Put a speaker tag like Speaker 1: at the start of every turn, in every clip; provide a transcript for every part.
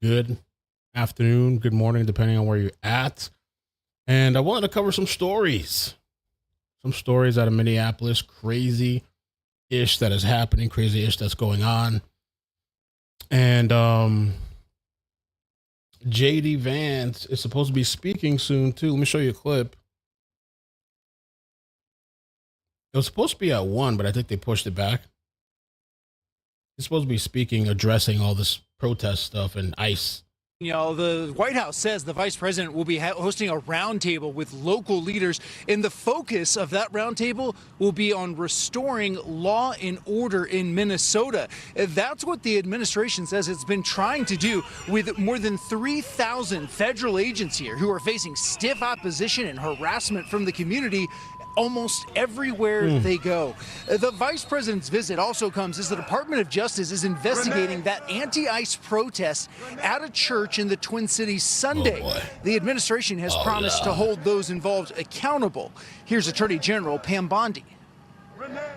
Speaker 1: good afternoon, good morning, depending on where you're at. And I wanted to cover some stories out of Minneapolis, crazy ish that is happening, crazy ish that's going on. And JD Vance is supposed to be speaking soon, too. Let me show you a clip. It was supposed to be at 1, but I think they pushed it back. He's supposed to be speaking, addressing all this protest stuff and ICE.
Speaker 2: You know, the White House says the vice president will be hosting a roundtable with local leaders, and the focus of that roundtable will be on restoring law and order in Minnesota. That's what the administration says it's been trying to do with more than 3,000 federal agents here who are facing stiff opposition and harassment from the community almost everywhere they go. The vice president's visit also comes as the Department of Justice is investigating that anti-ICE protest at a church in the Twin Cities Sunday. The administration has promised to hold those involved accountable. Here's Attorney General Pam Bondi.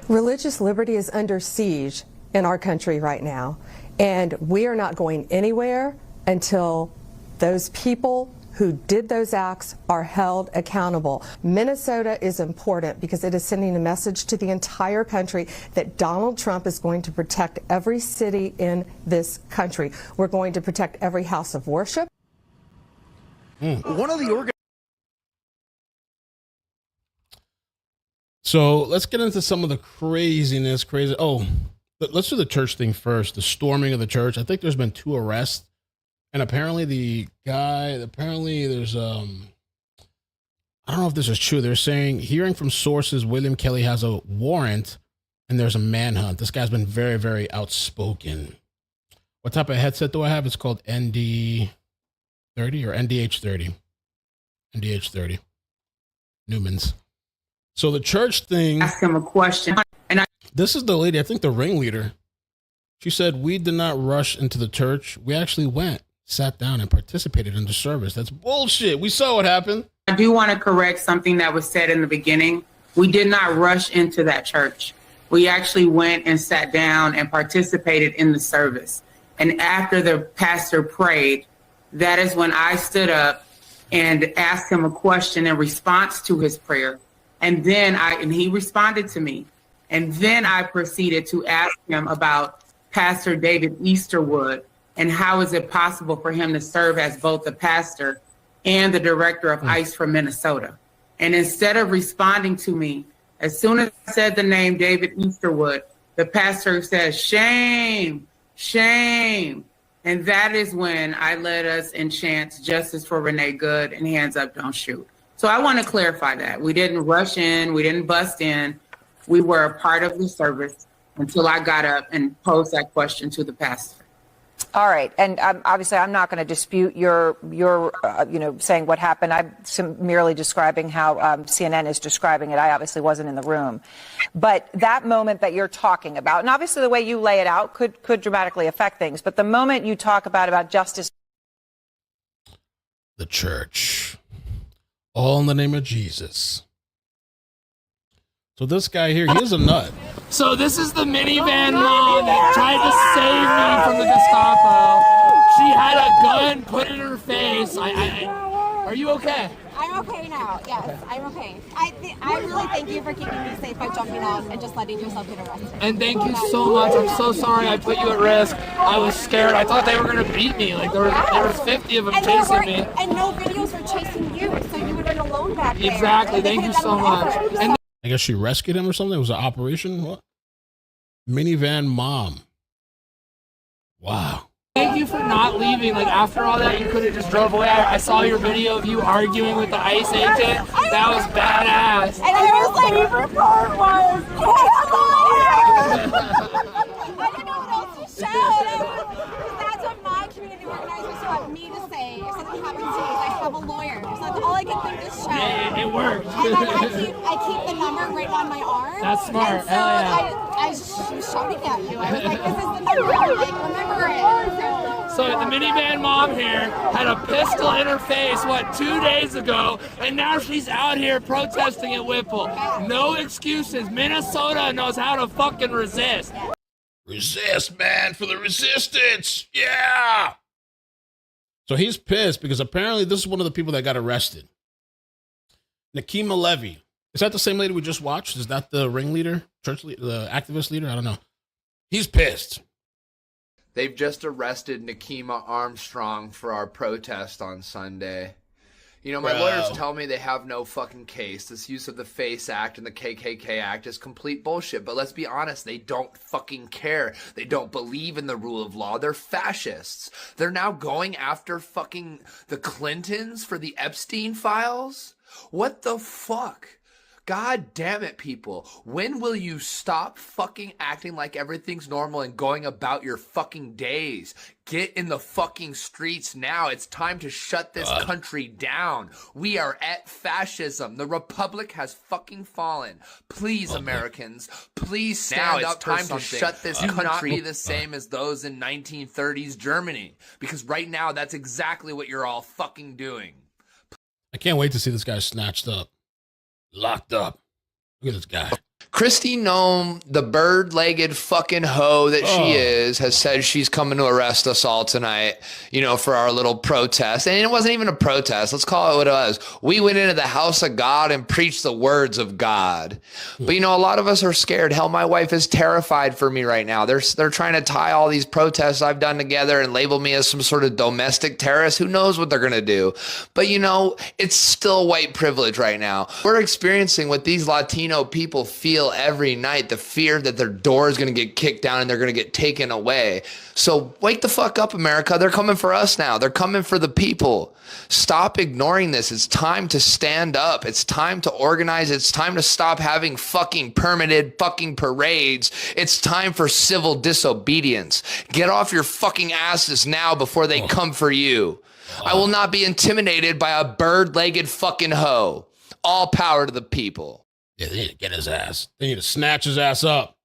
Speaker 3: Religious liberty is under siege in our country right now, and we are not going anywhere until those people who did those acts are held accountable. Minnesota is important because it is sending a message to the entire country that Donald Trump is going to protect every city in this country. We're going to protect every house of worship.
Speaker 2: One of the
Speaker 1: So let's get into some of the craziness. Let's do the church thing first. The storming of the church. I think there's been 2 arrests. And apparently there's, I don't know if this is true. They're saying, hearing from sources, William Kelly has a warrant and there's a manhunt. This guy's been very, very outspoken. What type of headset do I have? It's called ND30 or NDH30. NDH30. Newman's. So the church thing.
Speaker 4: Ask him a question.
Speaker 1: This is the lady, I think the ringleader. She said, we did not rush into the church. We actually went, sat down, and participated in the service. That's bullshit. We saw what happened.
Speaker 4: I do want to correct something that was said in the beginning. We did not rush into that church. We actually went and sat down and participated in the service. And after the pastor prayed, that is when I stood up and asked him a question in response to his prayer. And then he responded to me. And then I proceeded to ask him about Pastor David Easterwood and how is it possible for him to serve as both the pastor and the director of ICE for Minnesota. And instead of responding to me, as soon as I said the name David Easterwood, the pastor says, shame, shame. And that is when I led us in chants, justice for Renee Good and hands up, don't shoot. So I want to clarify that. We didn't rush in. We didn't bust in. We were a part of the service until I got up and posed that question to the pastor.
Speaker 5: All right. And obviously, I'm not going to dispute your saying what happened. I'm merely describing how CNN is describing it. I obviously wasn't in the room. But that moment that you're talking about, and obviously the way you lay it out could dramatically affect things. But the moment you talk about justice.
Speaker 1: The church. All in the name of Jesus. So this guy here, he's a nut.
Speaker 6: So this is the minivan mom that tried to save me from the Gestapo. She had a gun put in her face. Are you okay?
Speaker 7: I'm okay now. Yes, I'm okay. I really thank you for keeping me safe by jumping off and just letting yourself get arrested.
Speaker 6: And thank you so much. I'm so sorry I put you at risk. I was scared. I thought they were gonna beat me. Like there was 50 of them chasing me.
Speaker 7: And no videos were chasing you, so you would have been alone back there.
Speaker 6: Exactly. Thank you so much. And
Speaker 1: I guess she rescued him or something. It was an operation. What? Minivan mom. Wow.
Speaker 6: thank you for not leaving. Like after all that, you could have just drove away. I saw your video of you arguing with the ICE agent. That was badass.
Speaker 7: And I was like, favorite part was, I didn't know what else to say. That's what my community organizers want me to say. If something happens to me, I have a lawyer. So that's all I can think is show.
Speaker 6: Yeah, it worked.
Speaker 7: And then I keep the number right on my arm.
Speaker 6: That's smart.
Speaker 7: And so I was shouting at you. I was like, this is the number. Like, remember it.
Speaker 6: So the minivan mom here had a pistol in her face, 2 days ago, and now she's out here protesting at Whipple. No excuses. Minnesota knows how to fucking resist.
Speaker 1: Resist, man, for the resistance. Yeah. So he's pissed because apparently this is one of the people that got arrested. Nakima Levy. Is that the same lady we just watched? Is that the ringleader, the activist leader? I don't know. He's pissed.
Speaker 8: They've just arrested Nakima Armstrong for our protest on Sunday. You know, my lawyers tell me they have no fucking case. This use of the FACE Act and the KKK Act is complete bullshit. But let's be honest, they don't fucking care. They don't believe in the rule of law. They're fascists. They're now going after fucking the Clintons for the Epstein files? What the fuck? God damn it, people. When will you stop fucking acting like everything's normal and going about your fucking days? Get in the fucking streets now. It's time to shut this country down. We are at fascism. The republic has fucking fallen. Please, Americans, please stand up for something. Now it's time to shut this country. Be the same as those in 1930s Germany. Because right now, that's exactly what you're all fucking doing.
Speaker 1: I can't wait to see this guy snatched up. Locked up. Look at this guy.
Speaker 8: Kristi Noem, the bird-legged fucking hoe that she is, has said she's coming to arrest us all tonight, you know, for our little protest. And it wasn't even a protest. Let's call it what it was. We went into the house of God and preached the words of God. But, you know, a lot of us are scared. Hell, my wife is terrified for me right now. They're trying to tie all these protests I've done together and label me as some sort of domestic terrorist. Who knows what they're going to do? But, you know, it's still white privilege right now. We're experiencing what these Latino people feel every night, the fear that their door is going to get kicked down and they're going to get taken away. So wake the fuck up, America. They're coming for us now. They're coming for the people. Stop ignoring this. It's time to stand up. It's time to organize. It's time to stop having fucking permitted fucking parades. It's time for civil disobedience. Get off your fucking asses now before they come for you. I will not be intimidated by a bird-legged fucking hoe. All power to the people.
Speaker 1: Yeah, they need to get his ass. They need to snatch his ass up.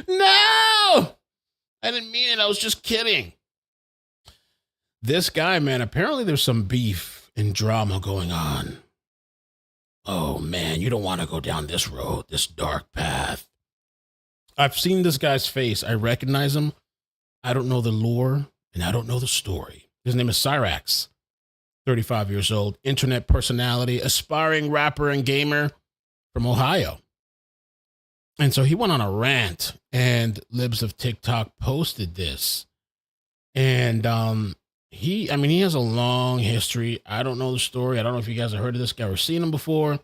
Speaker 1: No! I didn't mean it. I was just kidding. This guy, man, apparently there's some beef and drama going on. Oh, man, you don't want to go down this road, this dark path. I've seen this guy's face. I recognize him. I don't know the lore, and I don't know the story. His name is Cyrax, 35 years old, internet personality, aspiring rapper and gamer from Ohio. And so he went on a rant, and Libs of TikTok posted this. And he has a long history. I don't know the story. I don't know if you guys have heard of this guy or seen him before.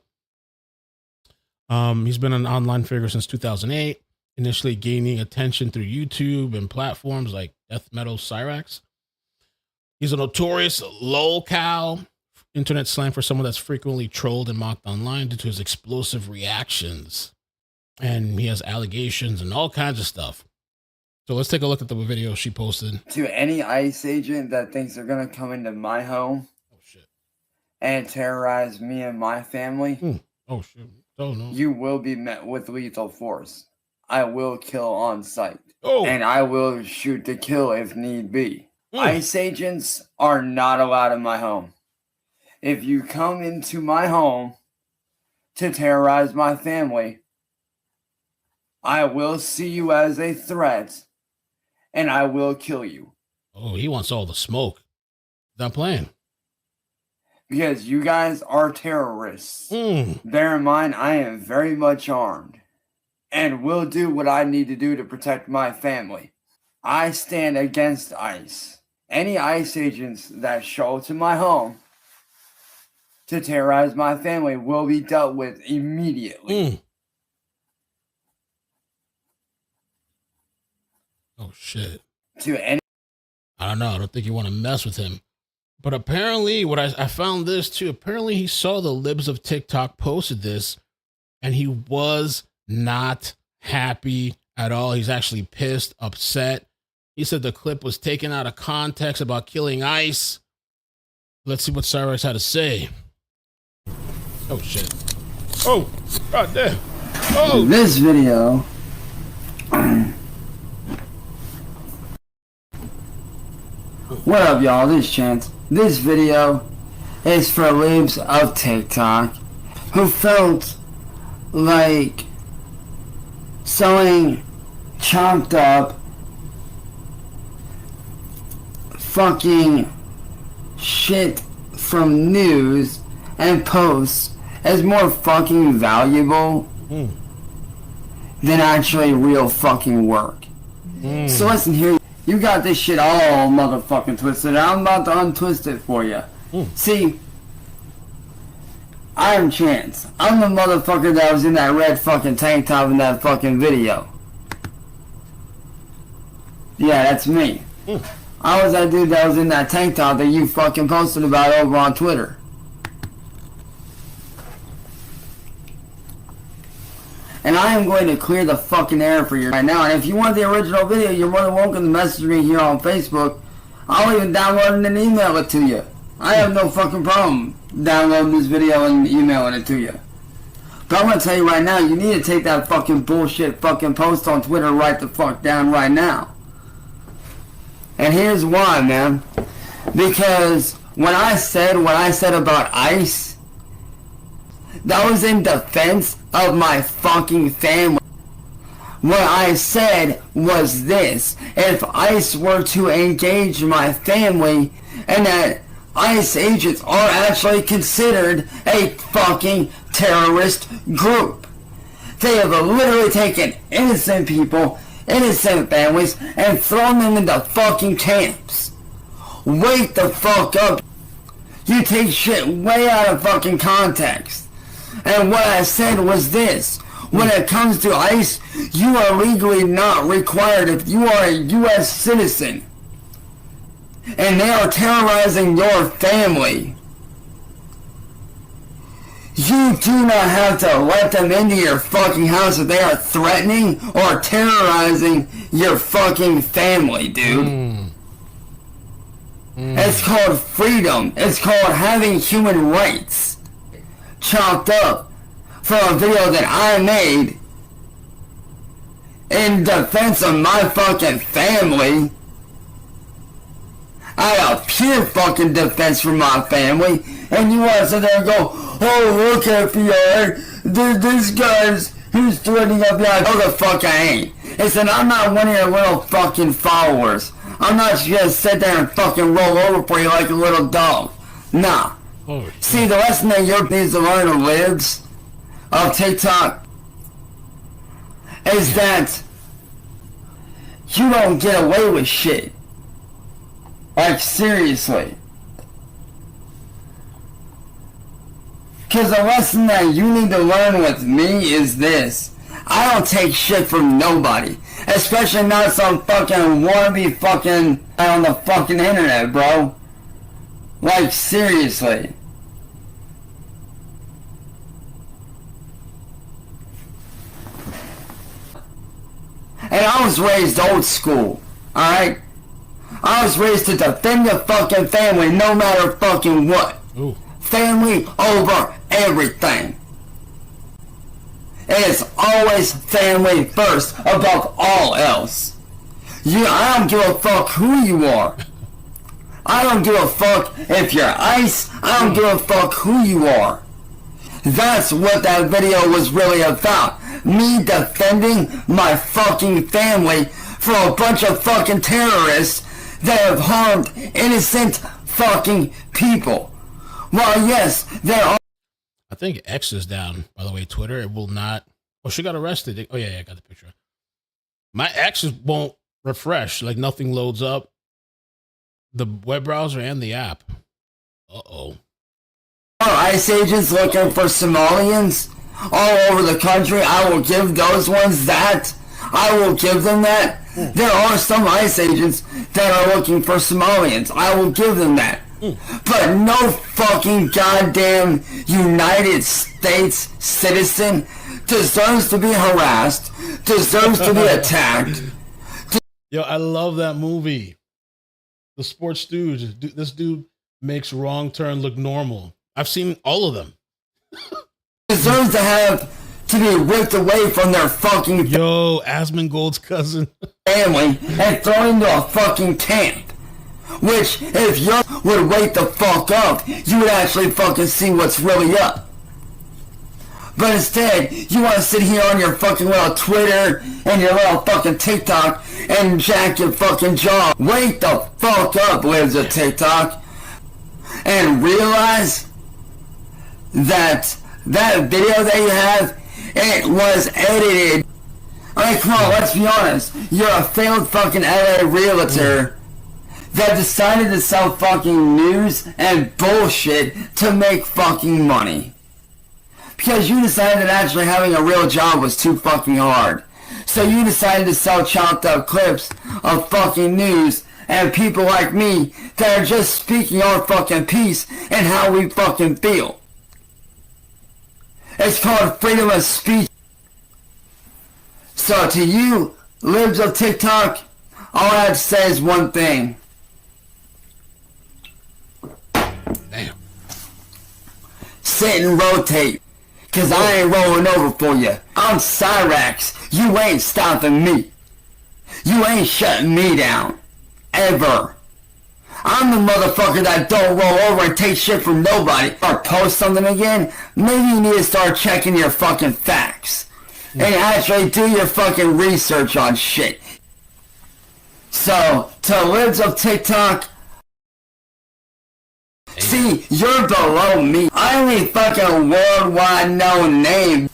Speaker 1: He's been an online figure since 2008, initially gaining attention through YouTube and platforms like Death Metal Cyrax. He's a notorious lolcow, internet slang for someone that's frequently trolled and mocked online due to his explosive reactions. And he has allegations and all kinds of stuff. So let's take a look at the video she posted.
Speaker 9: To any ICE agent that thinks they're going to come into my home and terrorize me and my family,
Speaker 1: oh shit! Oh no!
Speaker 9: You will be met with lethal force. I will kill on sight.
Speaker 1: Oh,
Speaker 9: and I will shoot to kill if need be. ICE agents are not allowed in my home. If you come into my home to terrorize my family, I will see you as a threat, and I will kill you.
Speaker 1: Oh, he wants all the smoke. Not playing.
Speaker 9: Because you guys are terrorists. Bear in mind, I am very much armed, and will do what I need to do to protect my family. I stand against ICE. Any ICE agents that show to my home to terrorize my family will be dealt with immediately.
Speaker 1: Oh, shit.
Speaker 9: I
Speaker 1: don't know. I don't think you want to mess with him. But apparently, I found this too. Apparently, he saw the Libs of TikTok posted this, and he was not happy at all. He's actually pissed, upset. He said the clip was taken out of context about killing ICE. Let's see what Cyrus had to say. Oh, shit. Oh, god damn. Oh!
Speaker 9: This video... What up, y'all? This is Chance. This video is for Libs of TikTok who felt like selling chopped up fucking shit from news and posts is more fucking valuable than actually real fucking work. So listen here, you got this shit all motherfucking twisted. I'm about to untwist it for you. See, I'm Chance. I'm the motherfucker that was in that red fucking tank top in that fucking video. Yeah, that's me. I was that dude that was in that tank top that you fucking posted about over on Twitter. And I am going to clear the fucking air for you right now. And if you want the original video, you're more than welcome to message me here on Facebook. I'll even download it and email it to you. I have no fucking problem downloading this video and emailing it to you. But I'm going to tell you right now, you need to take that fucking bullshit fucking post on Twitter right the fuck down right now. And here's why, man. Because when I said what I said about ICE, that was in defense of my fucking family. What I said was this: if ICE were to engage my family, and that ICE agents are actually considered a fucking terrorist group. They have literally taken innocent people, innocent families, and thrown them into fucking camps. Wake the fuck up. You take shit way out of fucking context. And what I said was this: when it comes to ICE, you are legally not required if you are a U.S. citizen and they are terrorizing your family. You do not have to let them into your fucking house if they are threatening or terrorizing your fucking family, dude. It's called freedom. It's called having human rights. Chopped up from a video that I made in defense of my fucking family. I have pure fucking defense for my family, and you want to sit there and go, oh, look, FBI, this guy's, who's threatening FBI. No, the fuck I ain't. Listen, I'm not one of your little fucking followers. I'm not just gonna sit there and fucking roll over for you like a little dog. Nah. See, the lesson that you need to learn of libs of TikTok is that you don't get away with shit. Like, seriously. Because the lesson that you need to learn with me is this: I don't take shit from nobody. Especially not some fucking wannabe fucking on the fucking internet, bro. Like, seriously. And I was raised old school, alright? I was raised to defend your fucking family no matter fucking what. Ooh. Family over everything. And it's always family first above all else. I don't give a fuck who you are. I don't give a fuck if you're ICE. I don't give a fuck who you are. That's what that video was really about. Me defending my fucking family from a bunch of fucking terrorists that have harmed innocent fucking people. Well, yes, there are.
Speaker 1: I think X is down, by the way, Twitter. It will not. Oh, she got arrested. Oh, yeah, I got the picture. My X won't refresh. Like, nothing loads up. The web browser and the app. Uh-oh.
Speaker 9: ICE agents looking for Somalians all over the country. I will give those ones that. I will give them that. There are some ICE agents that are looking for Somalians. I will give them that. But no fucking goddamn United States citizen deserves to be harassed, deserves to be attacked.
Speaker 1: Yo, I love that movie. The Sports Stooge. This dude makes Wrong Turn look normal. I've seen all of them.
Speaker 9: Deserves to be ripped away from their fucking
Speaker 1: Asmongold's cousin
Speaker 9: family and thrown into a fucking camp. Which, if you would wake the fuck up, you would actually fucking see what's really up. But instead, you want to sit here on your fucking little Twitter and your little fucking TikTok and jack your fucking jaw. Wake the fuck up, lives of TikTok. and realize that that video that you have, it was edited. I mean, come on, let's be honest. You're a failed fucking LA realtor that decided to sell fucking news and bullshit to make fucking money. Because you decided that actually having a real job was too fucking hard. So you decided to sell chopped up clips of fucking news and people like me that are just speaking our fucking piece and how we fucking feel. It's called freedom of speech. So to you, libs of TikTok, all I have to say is one thing.
Speaker 1: Damn.
Speaker 9: Sit and rotate. Cause I ain't rolling over for you. I'm Cyrax. You ain't stopping me. You ain't shutting me down. Ever. I'm the motherfucker that don't roll over and take shit from nobody. Or post something again. Maybe you need to start checking your fucking facts. And actually do your fucking research on shit. So, to libs of TikTok, see, you're below me. I'm a fucking worldwide known name.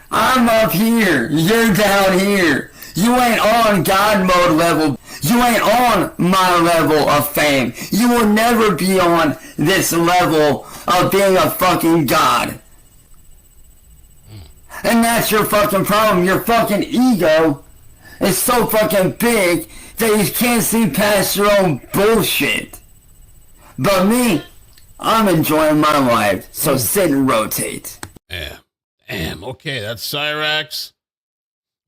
Speaker 9: I'm up here. You're down here. You ain't on God mode level. You ain't on my level of fame. You will never be on this level of being a fucking god. And that's your fucking problem. Your fucking ego is so fucking big that you can't see past your own bullshit. But me, I'm enjoying my life, so sit and rotate.
Speaker 1: Yeah. Damn. Okay, that Cyrax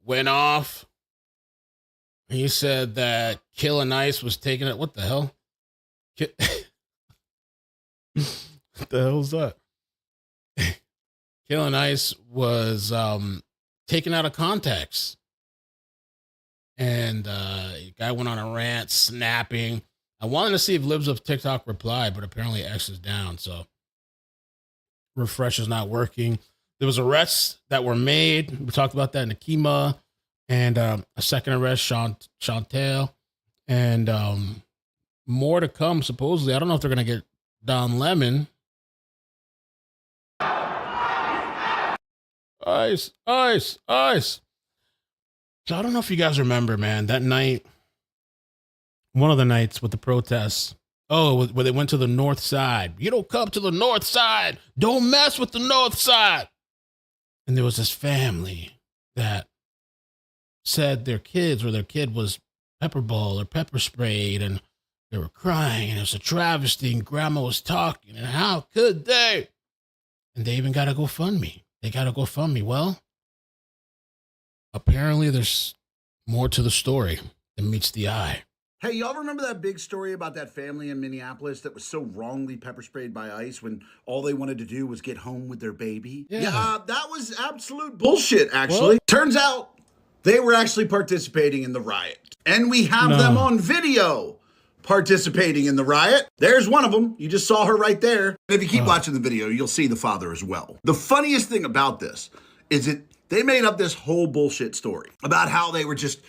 Speaker 1: went off. He said that Killing Ice was taking it. What the hell? What the hell's that? Killing Ice was taken out of context. And the guy went on a rant, snapping. I wanted to see if libs of TikTok replied, but apparently X is down, so refresh is not working. There was arrests that were made. We talked about that in Akima, and a second arrest, Chantel, and more to come, supposedly. I don't know if they're going to get Don Lemon. Ice. So I don't know if you guys remember, man, that night, one of the nights with the protests. Oh, where they went to the north side. You don't come to the north side. Don't mess with the north side. And there was this family that said their kid was pepper ball or pepper sprayed, and they were crying, and it was a travesty, and grandma was talking, and how could they? And they even got a GoFundMe. They got a GoFundMe. Well, apparently there's more to the story than meets the eye.
Speaker 10: Hey, y'all remember that big story about that family in Minneapolis that was so wrongly pepper sprayed by ICE when all they wanted to do was get home with their baby? Yeah, that was absolute bullshit, actually. What? Turns out they were actually participating in the riot. And we have them on video participating in the riot. There's one of them. You just saw her right there. And if you keep watching the video, you'll see the father as well. The funniest thing about this is that they made up this whole bullshit story about how they were just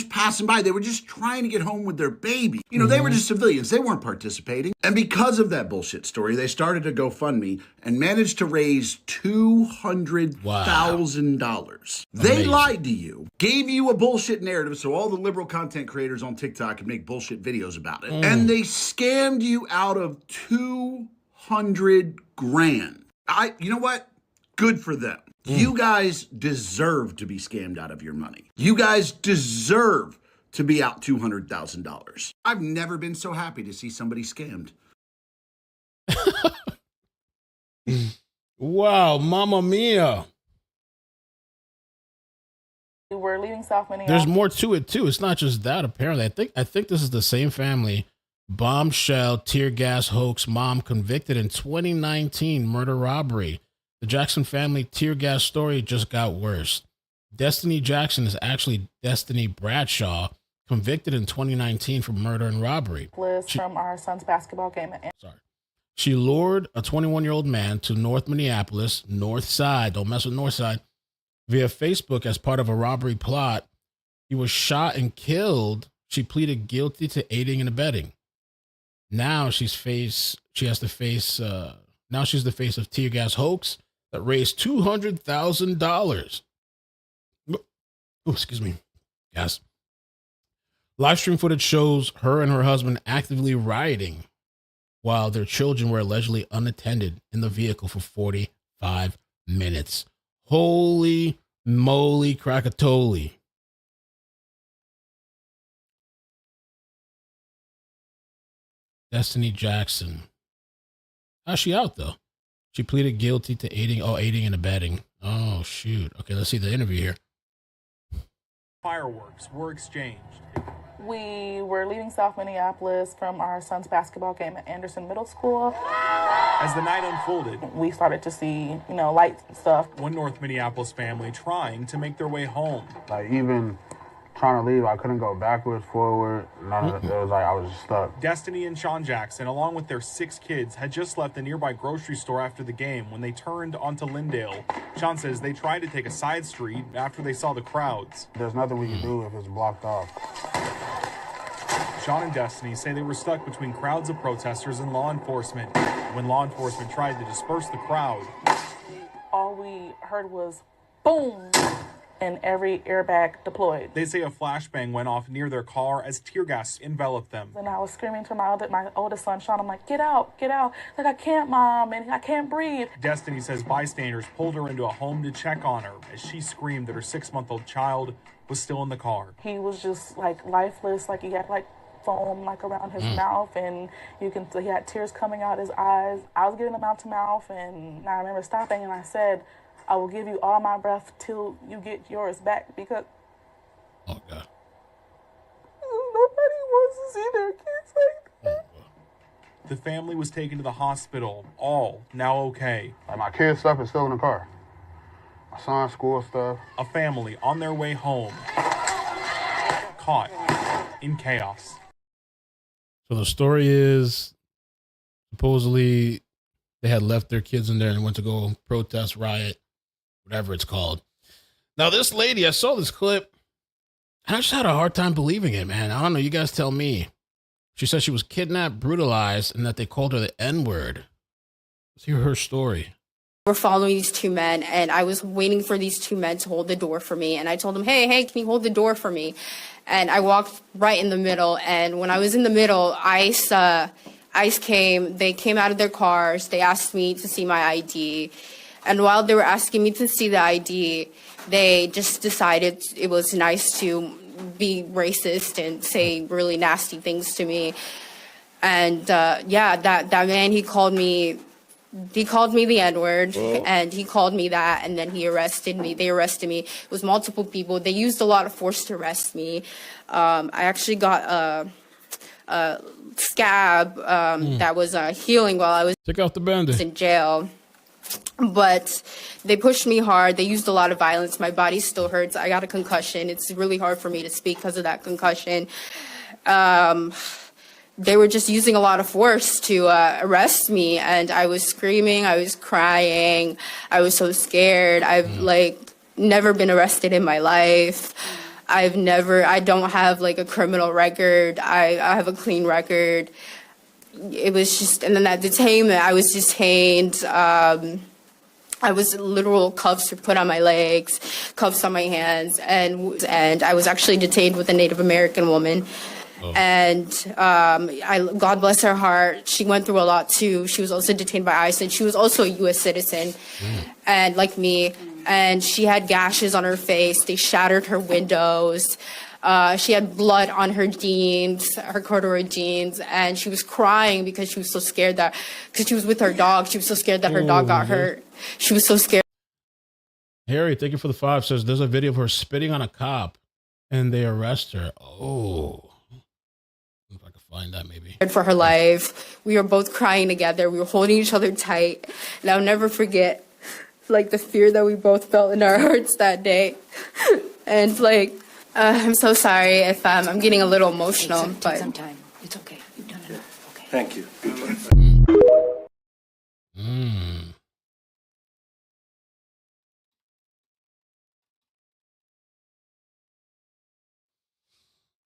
Speaker 10: passing by. They were just trying to get home with their baby. You know, they were just civilians. They weren't participating. And because of that bullshit story, they started a GoFundMe and managed to raise $200,000. They lied to you, gave you a bullshit narrative so all the liberal content creators on TikTok could make bullshit videos about it. And they scammed you out of $200,000. You know what? Good for them. You guys deserve to be scammed out of your money. You guys deserve to be out $200,000. I've never been so happy to see somebody scammed.
Speaker 1: Wow, Mamma Mia.
Speaker 11: We're leaving South Minneapolis.
Speaker 1: There's more to it too. It's not just that. Apparently, I think this is the same family. Bombshell, tear gas hoax, mom convicted in 2019 murder robbery. The Jackson family tear gas story just got worse. Destiny Jackson is actually Destiny Bradshaw, convicted in 2019 for murder and robbery.
Speaker 11: From our son's basketball game.
Speaker 1: She lured a 21-year-old man to North Minneapolis, North Side, don't mess with North Side, via Facebook as part of a robbery plot. He was shot and killed. She pleaded guilty to aiding and abetting. Now she's the face of tear gas hoax that raised $200,000. Oh, excuse me. Yes. Live stream footage shows her and her husband actively rioting while their children were allegedly unattended in the vehicle for 45 minutes. Holy moly crackatoli. Destiny Jackson. How's she out though? She pleaded guilty to aiding and abetting. Oh shoot. Okay, let's see the interview here.
Speaker 12: Fireworks were exchanged.
Speaker 11: We were leaving South Minneapolis from our son's basketball game at Anderson Middle School.
Speaker 12: As the night unfolded,
Speaker 11: we started to see, lights and stuff.
Speaker 12: One North Minneapolis family trying to make their way home.
Speaker 13: Like, even trying to leave, I couldn't go backwards, forward. None of it. It was like I was just stuck.
Speaker 12: Destiny and Sean Jackson, along with their 6 kids, had just left the nearby grocery store after the game when they turned onto Lindale. Sean says they tried to take a side street after they saw the crowds.
Speaker 13: There's nothing we can do if it's blocked off.
Speaker 12: Sean and Destiny say they were stuck between crowds of protesters and law enforcement. When law enforcement tried to disperse the crowd,
Speaker 11: all we heard was boom, and every airbag deployed.
Speaker 12: They say a flashbang went off near their car as tear gas enveloped them.
Speaker 11: And I was screaming to my oldest son, Sean, I'm like, get out, get out. Like, I can't, Mom, and I can't breathe.
Speaker 12: Destiny says bystanders pulled her into a home to check on her as she screamed that her 6-month-old child was still in the car.
Speaker 11: He was just like lifeless, like he had like foam like around his mouth, and he had tears coming out his eyes. I was giving him mouth to mouth, and I remember stopping and I said, I will give you all my breath till you get yours back, because
Speaker 1: oh God,
Speaker 11: nobody wants to see their kids like that.
Speaker 12: The family was taken to the hospital, all now okay.
Speaker 13: Like, my kids' stuff is still in the car. My son's school stuff.
Speaker 12: A family on their way home, caught in chaos.
Speaker 1: So the story is supposedly they had left their kids in there and went to go protest, riot, whatever it's called. Now, this lady, I saw this clip and I just had a hard time believing it, man. I don't know. You guys tell me. She said she was kidnapped, brutalized, and that they called her the N-word. Let's hear her story.
Speaker 14: We're following these 2 men, and I was waiting for these 2 men to hold the door for me. And I told them, hey, can you hold the door for me? And I walked right in the middle. And when I was in the middle, ICE came. They came out of their cars. They asked me to see my ID. And while they were asking me to see the ID, they just decided it was nice to be racist and say really nasty things to me. And that man, he called me the N-word. Whoa. And he called me that, and then he arrested me. They arrested me. It was multiple people. They used a lot of force to arrest me. I actually got a scab that was healing while I was
Speaker 1: Take out the bandage.
Speaker 14: In jail. But they pushed me hard. They used a lot of violence. My body still hurts. I got a concussion. It's really hard for me to speak because of that concussion. They were just using a lot of force to arrest me, and I was screaming, I was crying, I was so scared. I've never been arrested in my life. I don't have like a criminal record. I have a clean record. It was just, and then that detainment, I was detained. I was literal cuffs were put on my legs, cuffs on my hands, and I was actually detained with a Native American woman. Oh. And God bless her heart, she went through a lot too. She was also detained by ICE, and she was also a U.S. citizen, and like me, and she had gashes on her face. They shattered her windows. She had blood on her jeans, her corduroy jeans, and she was crying because she was so scared because she was with her dog. She was so scared that her dog got hurt. She was so scared.
Speaker 1: Harry, thank you for the 5. Says there's a video of her spitting on a cop, and they arrest her. Oh. If I could find that, maybe.
Speaker 14: For her life. We were both crying together. We were holding each other tight. And I'll never forget, the fear that we both felt in our hearts that day. And, I'm so sorry if I'm getting a little emotional.
Speaker 15: Take some time. It's okay. You've done enough. Okay.
Speaker 16: Thank you.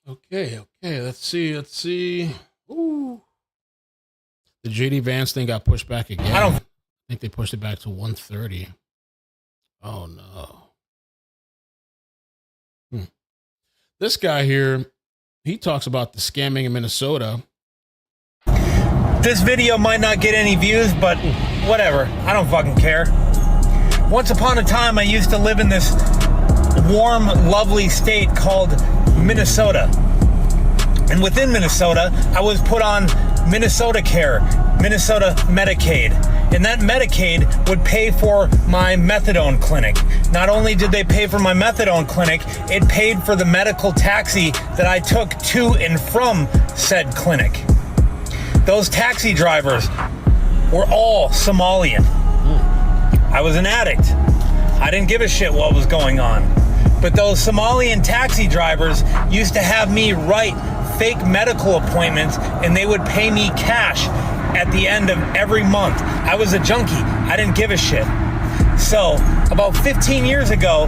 Speaker 1: Okay. Let's see. Ooh. the JD Vance thing got pushed back again. I think they pushed it back to 1:30. Oh no. This guy here, he talks about the scamming in Minnesota.
Speaker 16: This video might not get any views, but whatever. I don't fucking care. Once upon a time, I used to live in this warm, lovely state called Minnesota. And within Minnesota, I was put on Minnesota Care, Minnesota Medicaid. And that Medicaid would pay for my methadone clinic. Not only did they pay for my methadone clinic, it paid for the medical taxi that I took to and from said clinic. Those taxi drivers were all Somalian. I was an addict. I didn't give a shit what was going on. But those Somalian taxi drivers used to have me write fake medical appointments, and they would pay me cash at the end of every month. I was a junkie. I didn't give a shit. So about 15 years ago,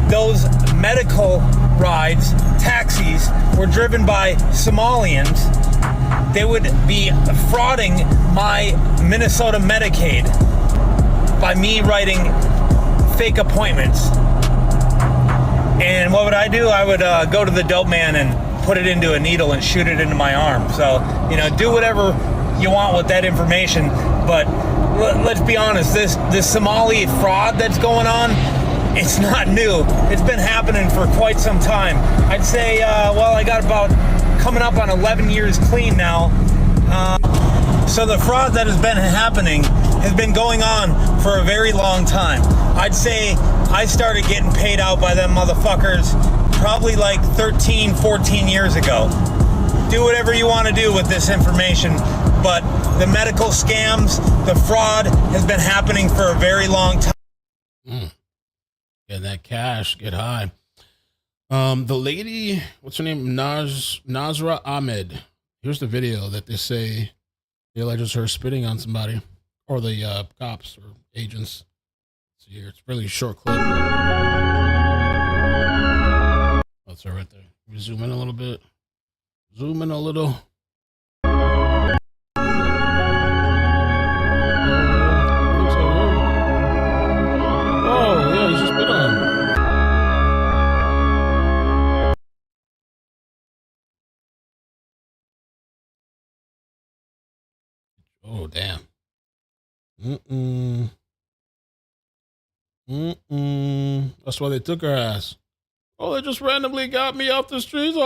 Speaker 16: those medical rides, taxis, were driven by Somalians. They would be frauding my Minnesota Medicaid by me writing fake appointments. And what would I do? I would go to the dope man and put it into a needle and shoot it into my arm. So, do whatever you want with that information. But let's be honest, this Somali fraud that's going on, it's not new. It's been happening for quite some time. I'd say, I got about coming up on 11 years clean now. So the fraud that has been happening has been going on for a very long time. I'd say I started getting paid out by them motherfuckers probably like 13, 14 years ago. Do whatever you want to do with this information, but the medical scams, the fraud has been happening for a very long time.
Speaker 1: Get that cash, get high. The lady, what's her name? Nazra Ahmed. Here's the video that they say they alleges her spitting on somebody, or the cops or agents. Let's see here. It's really a short clip. That's her right there. We zoom in a little bit. Zoom in a little. Oh, yeah, he's just spit on. Oh, damn. That's why they took her ass. Oh, they just randomly got me off the streets.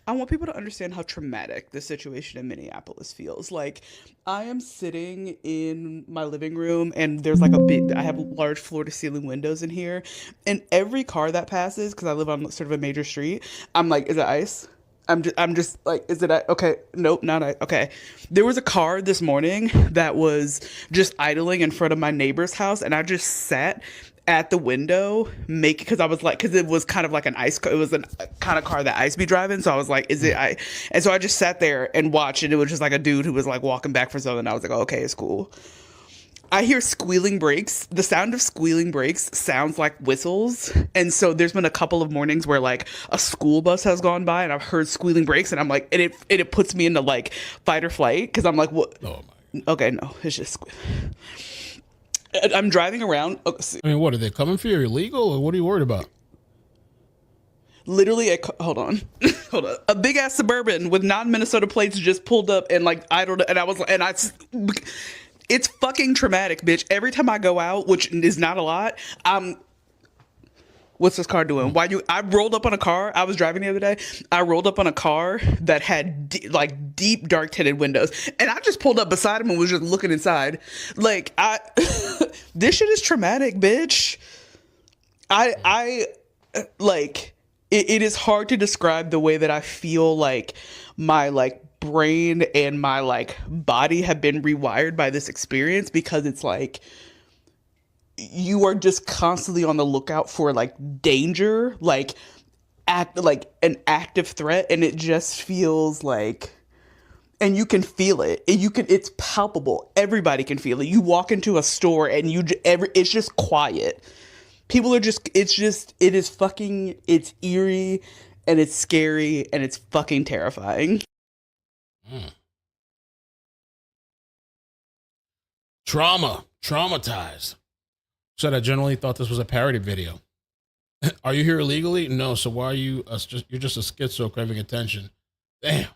Speaker 17: I want people to understand how traumatic the situation in Minneapolis feels. Like, I am sitting in my living room, and there's like I have large floor to ceiling windows in here, and every car that passes, because I live on sort of a major street, I'm like, is it ICE? I'm just like, is it okay? Nope, not ICE. Okay. There was a car this morning that was just idling in front of my neighbor's house, and I just sat at the window because I was like, because it was kind of like an ICE car. It was a kind of car that ICE be driving. So I was like, is it ICE? And so I just sat there and watched, and it was just like a dude who was like walking back for something. I was like, oh, okay, it's cool. I hear squealing brakes. The sound of squealing brakes sounds like whistles. And so there's been a couple of mornings where like a school bus has gone by and I've heard squealing brakes, and I'm like, and it puts me into like fight or flight, because I'm like, what? Oh my. Okay, no, it's just I'm driving around. I
Speaker 1: mean, what, are they coming for you illegal, or what are you worried about?
Speaker 17: Literally, hold on. A big ass Suburban with non-Minnesota plates just pulled up and like idled, and I was, it's fucking traumatic, bitch. Every time I go out, which is not a lot, what's this car doing? I rolled up on a car. I was driving the other day. I rolled up on a car that had deep dark tinted windows, and I just pulled up beside him and was just looking inside. Like, this shit is traumatic, bitch. It is hard to describe the way that I feel like my brain and my body have been rewired by this experience, because it's like you are just constantly on the lookout for danger, an active threat, and it just feels like, and you can feel it. It's palpable. Everybody can feel it. You walk into a store and it's just quiet. People are just, it is fucking, it's eerie and it's scary and it's fucking terrifying.
Speaker 1: Traumatized. Said I generally thought this was a parody video. Are you here illegally? No. So why are you? You're just a schizo craving attention. Damn.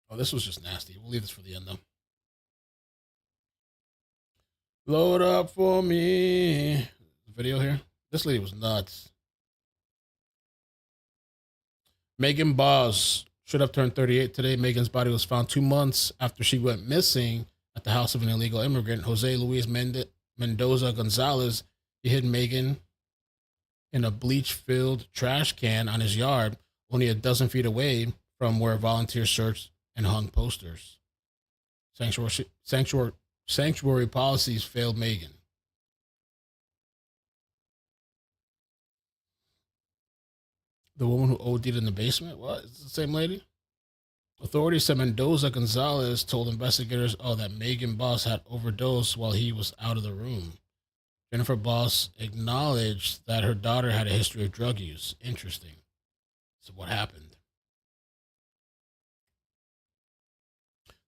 Speaker 1: Oh, this was just nasty. We'll leave this for the end though. Load up for me. Video here. This lady was nuts. Megan Boss should have turned 38 today. Megan's body was found 2 months after she went missing at the house of an illegal immigrant, Jose Luis Mendoza Gonzalez. He hid Megan in a bleach-filled trash can on his yard, only a dozen feet away from where volunteers searched and hung posters. Sanctuary policies failed Megan. The woman who OD'd in the basement? What? Is it the same lady? Authorities said Mendoza Gonzalez told investigators, that Megan Boss had overdosed while he was out of the room. Jennifer Boss acknowledged that her daughter had a history of drug use. Interesting. So what happened?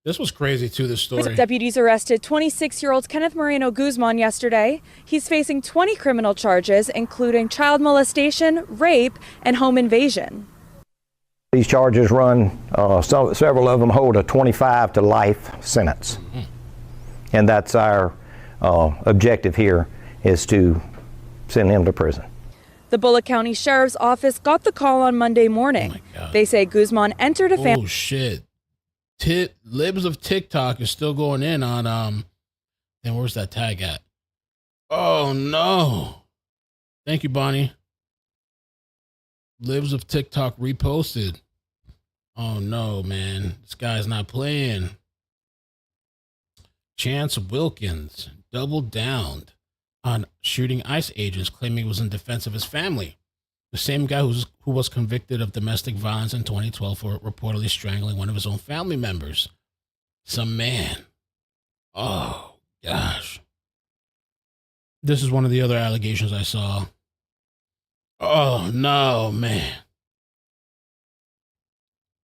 Speaker 1: This was crazy, too, this story.
Speaker 18: Deputies arrested 26-year-old Kenneth Moreno Guzman yesterday. He's facing 20 criminal charges, including child molestation, rape, and home invasion.
Speaker 19: These charges run, several of them hold a 25 to life sentence. Mm-hmm. And that's our objective here, is to send him to prison.
Speaker 18: The Bullock County Sheriff's Office got the call on Monday morning. They say Guzman entered a family.
Speaker 1: Oh, shit. Libs of TikTok is still going in on, and where's that tag at? Oh, no. Thank you, Bonnie. Libs of TikTok reposted. Oh, no, man. This guy's not playing. Chance Wilkins doubled down on shooting ICE agents, claiming he was in defense of his family. The same guy who was convicted of domestic violence in 2012 for reportedly strangling one of his own family members. Some man. Oh, gosh. This is one of the other allegations I saw. Oh, no, man.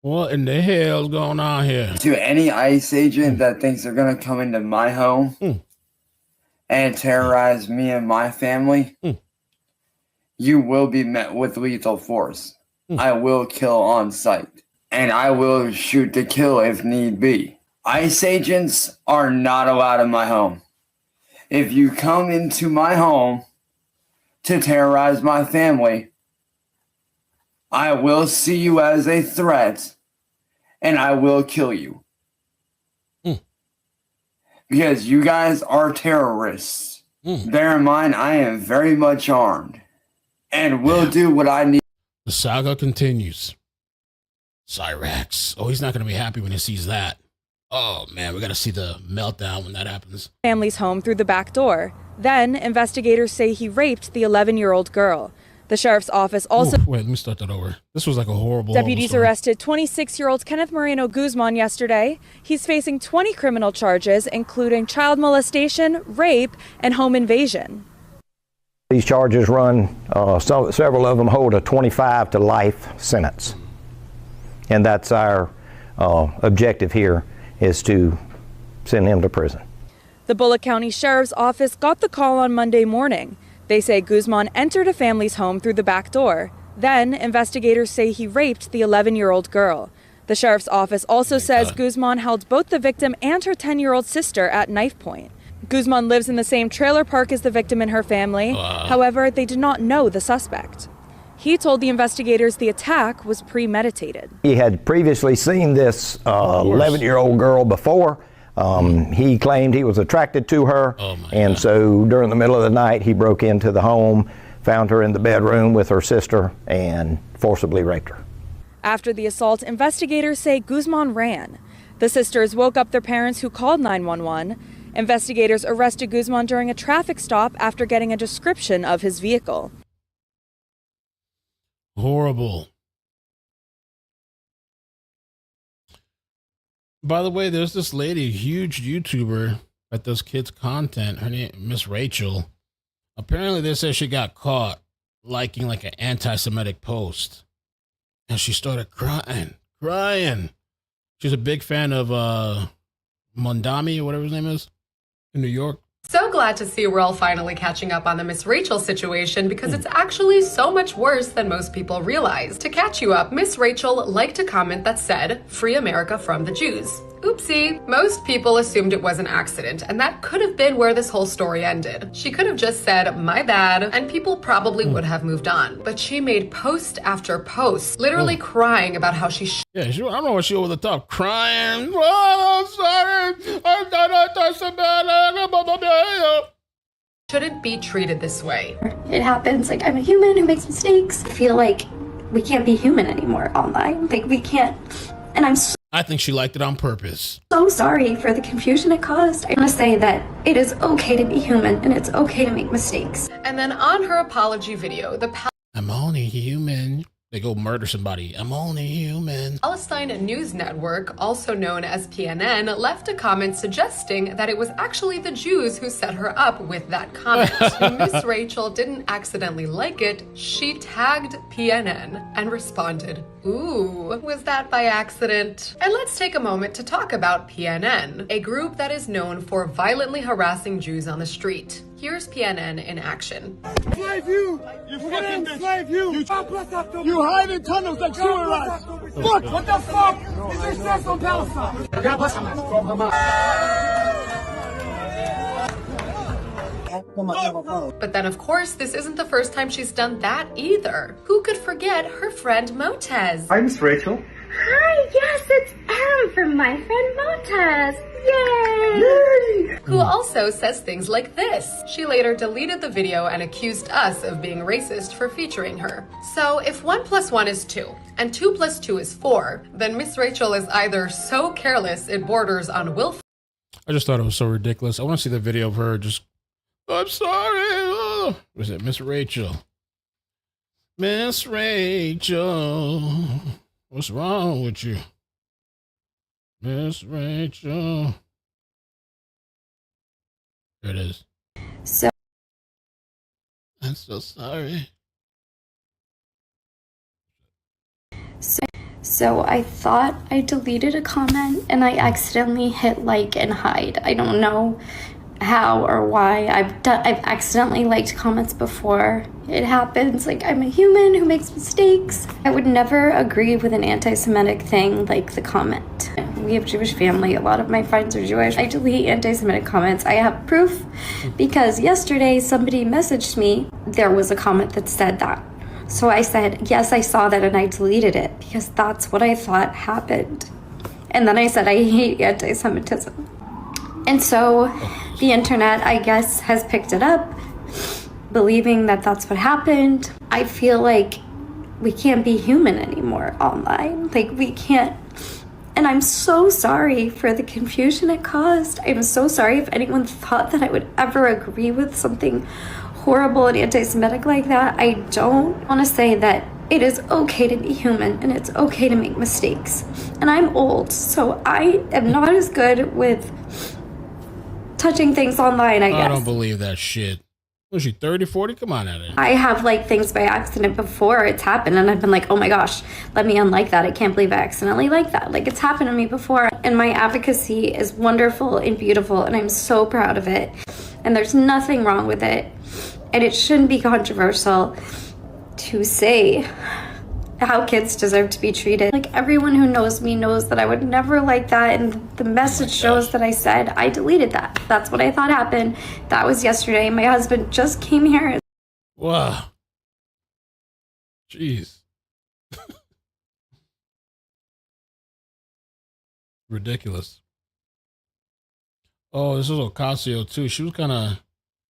Speaker 1: What in the hell's going on here?
Speaker 9: To any ICE agent that thinks they're going to come into my home and terrorize me and my family, you will be met with lethal force. I will kill on sight, and I will shoot to kill if need be. ICE agents are not allowed in my home. If you come into my home to terrorize my family, I will see you as a threat, and I will kill you. Because you guys are terrorists. Bear in mind, I am very much armed. And will do what I need.
Speaker 1: The saga continues. Cyrax. Oh, he's not going to be happy when he sees that. Oh, man, we got to see the meltdown when that happens.
Speaker 18: Family's home through the back door. Then, investigators say he raped the 11-year-old girl. The sheriff's office also...
Speaker 1: Wait, let me start that over. This was like a horrible...
Speaker 18: Deputies arrested 26-year-old Kenneth Moreno Guzman yesterday. He's facing 20 criminal charges, including child molestation, rape, and home invasion.
Speaker 19: These charges run, several of them hold a 25 to life sentence. And that's our objective here, is to send him to prison.
Speaker 18: The Bullock County Sheriff's Office got the call on Monday morning. They say Guzman entered a family's home through the back door. Then, investigators say he raped the 11-year-old girl. The Sheriff's Office also says Guzman held both the victim and her 10-year-old sister at knife point. Guzman lives in the same trailer park as the victim and her family. However, they did not know the suspect. He told the investigators the attack was premeditated.
Speaker 19: He had previously seen this 11-year-old girl before. He claimed he was attracted to her. And so during the middle of the night, he broke into the home, found her in the bedroom with her sister, and forcibly raped her.
Speaker 18: After the assault, investigators say Guzman ran. The sisters woke up their parents, who called 911. Investigators arrested Guzman during a traffic stop after getting a description of his vehicle.
Speaker 1: Horrible. By the way, there's this lady, a huge YouTuber that does kids content. Her name, Miss Rachel. Apparently, they say she got caught liking like an anti-Semitic post. And she started crying. She's a big fan of Mondami or whatever his name is in New York.
Speaker 20: So glad to see we're all finally catching up on the Miss Rachel situation because it's actually so much worse than most people realize. To catch you up, Miss Rachel liked a comment that said, "Free America from the Jews." Oopsie. Most people assumed it was an accident, and that could have been where this whole story ended. She could have just said, "My bad," and people probably would have moved on. But she made post after post, literally crying about how she
Speaker 1: Yeah, I don't know what she over the top crying. Oh, I'm sorry.
Speaker 20: shouldn't be treated this way.
Speaker 21: It happens. Like, I'm a human who makes mistakes. I feel like we can't be human anymore online. Like, we can't. And I'm
Speaker 1: I think she liked it on purpose.
Speaker 21: so sorry for the confusion it caused. I want to say that it is okay to be human and it's okay to make mistakes.
Speaker 20: And then on her apology video, the
Speaker 1: I'm only human. They go murder somebody. I'm only human.
Speaker 20: Palestine News Network, also known as PNN, left a comment suggesting that it was actually the Jews who set her up with that comment. Miss Rachel didn't accidentally like it. She tagged PNN and responded, "Ooh, was that by accident?" And let's take a moment to talk about PNN, a group that is known for violently harassing Jews on the street. Here's PNN in action.
Speaker 22: Enslave you! We're gonna enslave you! You hide in tunnels like tourists! Look, what the fuck is this stress on Palestine?
Speaker 20: But then, of course, this isn't the first time she's done that either. Who could forget her friend Motez?
Speaker 23: Hi, Miss Rachel.
Speaker 21: Hi, yes, it's Em from my friend Motez.
Speaker 20: Yay! Who also says things like this. She later deleted the video and accused us of being racist for featuring her. So if 1 + 1 is 2 and 2 + 2 is 4, then Miss Rachel is either so careless it borders on willful.
Speaker 1: I just thought it was so ridiculous. I want to see the video of her just, I'm sorry. Oh. Was it Miss Rachel? Miss Rachel. What's wrong with you? Miss Rachel. There it is.
Speaker 21: So
Speaker 1: I'm so sorry.
Speaker 21: So I thought I deleted a comment and I accidentally hit like and hide. I don't know how or why. I've accidentally liked comments before. It happens. Like, I'm a human who makes mistakes. I would never agree with an anti-Semitic thing like the comment. We have Jewish family. A lot of my friends are Jewish. I delete anti-Semitic comments. I have proof because yesterday somebody messaged me. There was a comment that said that. So I said, yes, I saw that and I deleted it because that's what I thought happened. And then I said, I hate anti-Semitism. And so the internet, I guess, has picked it up, believing that that's what happened. I feel like we can't be human anymore online. Like, we can't. And I'm so sorry for the confusion it caused. I'm so sorry if anyone thought that I would ever agree with something horrible and anti-Semitic like that. I don't want to say that it is okay to be human and it's okay to make mistakes. And I'm old, so I am not as good with touching things online, I guess.
Speaker 1: I don't believe that shit. Was she 30, 40? Come on at it.
Speaker 21: I have liked things by accident before it's happened, and I've been like, oh my gosh, let me unlike that. I can't believe I accidentally liked that. Like, it's happened to me before. And my advocacy is wonderful and beautiful, and I'm so proud of it. And there's nothing wrong with it. And it shouldn't be controversial to say how kids deserve to be treated. Like, everyone who knows me knows that I would never like that, and the message shows that I said I deleted that. That's what I thought happened. That was yesterday. My husband just came here.
Speaker 1: Wow. Jeez. Ridiculous. Oh, this is Ocasio too. She was kind of, it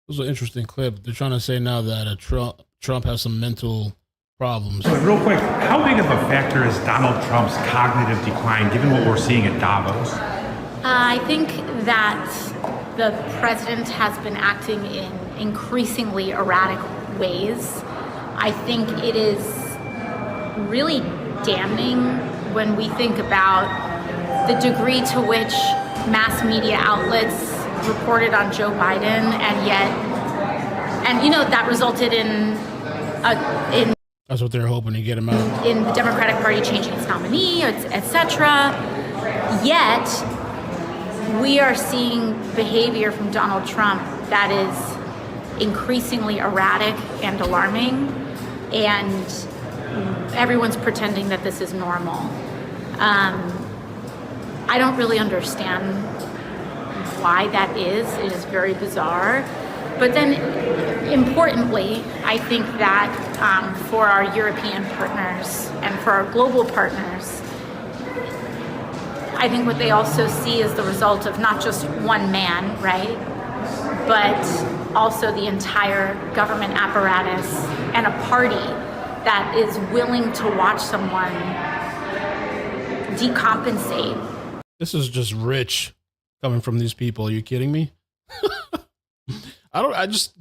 Speaker 1: was an interesting clip. They're trying to say now that Trump has some mental problems.
Speaker 24: But real quick, how big of a factor is Donald Trump's cognitive decline given what we're seeing at Davos?
Speaker 25: I think that the president has been acting in increasingly erratic ways. I think it is really damning when we think about the degree to which mass media outlets reported on Joe Biden, and you know, that resulted in
Speaker 1: that's what they're hoping to get him out.
Speaker 25: In the Democratic Party changing its nominee, etc. Yet, we are seeing behavior from Donald Trump that is increasingly erratic and alarming, and everyone's pretending that this is normal. I don't really understand why that is. It is very bizarre. But then, importantly, I think that for our European partners and for our global partners, I think what they also see is the result of not just one man, right? But also the entire government apparatus and a party that is willing to watch someone decompensate.
Speaker 1: This is just rich coming from these people. Are you kidding me?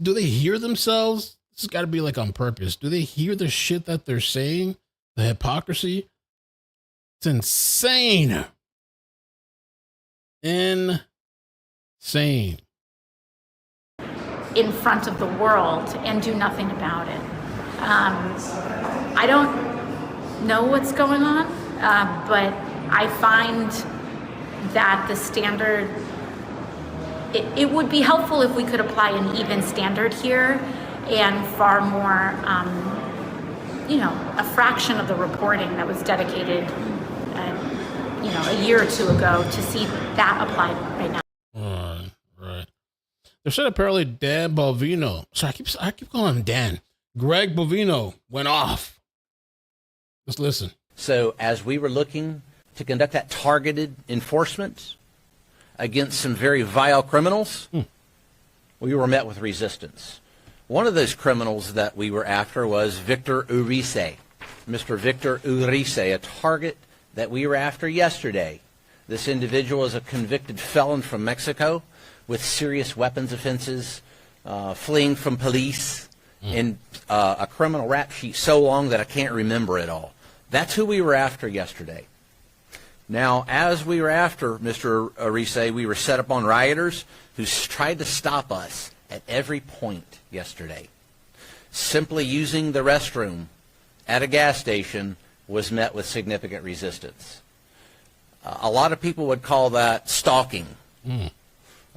Speaker 1: Do they hear themselves? This has got to be like on purpose. Do they hear the shit that they're saying? The hypocrisy? It's insane. Insane.
Speaker 25: In front of the world and do nothing about it. I don't know what's going on, but I find that the standard, it would be helpful if we could apply an even standard here and far more, a fraction of the reporting that was dedicated, a year or two ago to see that applied right now.
Speaker 1: Right. They said apparently Dan Bovino. So I keep calling him Dan. Greg Bovino went off. Let's listen.
Speaker 2: So as we were looking to conduct that targeted enforcement against some very vile criminals, we were met with resistance. One of those criminals that we were after was Victor Urice. Mr. Victor Urice, a target that we were after yesterday. This individual is a convicted felon from Mexico with serious weapons offenses, fleeing from police, and a criminal rap sheet so long that I can't remember it all. That's who we were after yesterday. Now, as we were after Mr. Urice, we were set up on rioters who tried to stop us at every point yesterday. Simply using the restroom at a gas station was met with significant resistance. A lot of people would call that stalking.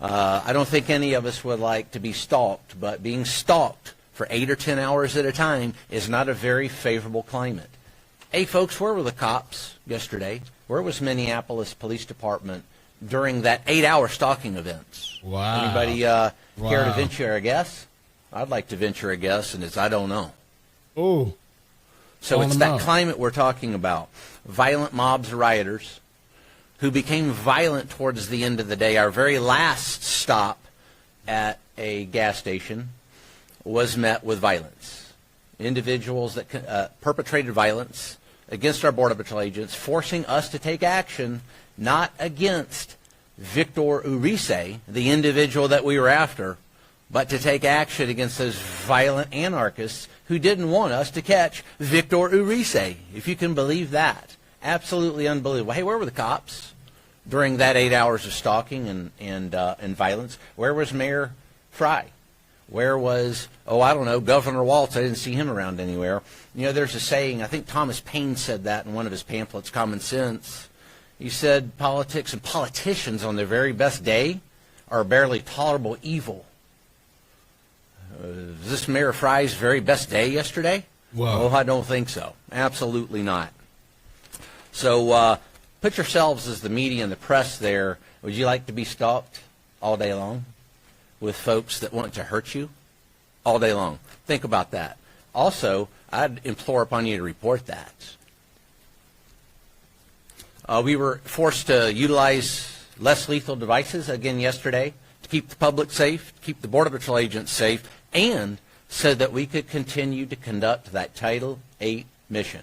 Speaker 2: I don't think any of us would like to be stalked, but being stalked for 8 or 10 hours at a time is not a very favorable climate. Hey, folks, where were the cops yesterday? Where was Minneapolis Police Department during that 8-hour stalking event?
Speaker 1: Wow.
Speaker 2: Anybody care to venture a guess? I'd like to venture a guess, and it's I don't know.
Speaker 1: Oh.
Speaker 2: So it's that climate we're talking about. Violent mobs, rioters, who became violent towards the end of the day. Our very last stop at a gas station was met with violence. Individuals that perpetrated violence against our Border Patrol agents, forcing us to take action, not against Victor Urice, the individual that we were after, but to take action against those violent anarchists who didn't want us to catch Victor Urice, if you can believe that. Absolutely unbelievable. Hey, where were the cops during that 8 hours of stalking and violence? Where was Mayor Fry? Where was, I don't know, Governor Waltz? I didn't see him around anywhere. You know, there's a saying, I think Thomas Paine said that in one of his pamphlets, Common Sense. He said politics and politicians on their very best day are barely tolerable evil. Is this Mayor Fry's very best day yesterday?
Speaker 1: Wow.
Speaker 2: Oh, I don't think so. Absolutely not. So put yourselves as the media and the press there. Would you like to be stalked all day long with folks that want to hurt you all day long? Think about that. Also, I'd implore upon you to report that. We were forced to utilize less lethal devices again yesterday to keep the public safe, to keep the Border Patrol agents safe, and so that we could continue to conduct that Title VIII mission.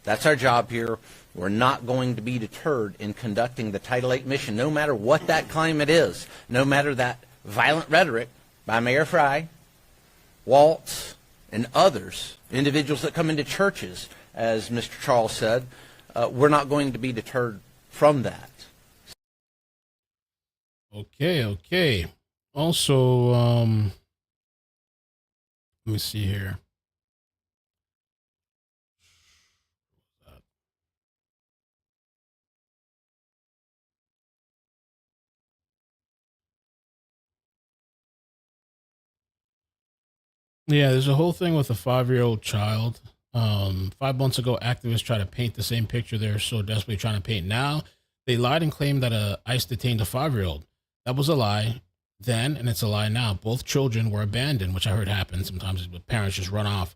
Speaker 2: That's our job here. We're not going to be deterred in conducting the Title VIII mission, no matter what that climate is, no matter that violent rhetoric by Mayor Fry, Waltz, and others, individuals that come into churches, as Mr. Charles said. We're not going to be deterred from that.
Speaker 1: Okay. Also, let me see here. Yeah, there's a whole thing with a 5-year-old child. 5 months ago, activists tried to paint the same picture they're so desperately trying to paint now. They lied and claimed that ICE detained a 5-year-old. That was a lie then, and it's a lie now. Both children were abandoned, which I heard happen. Sometimes the parents just run off.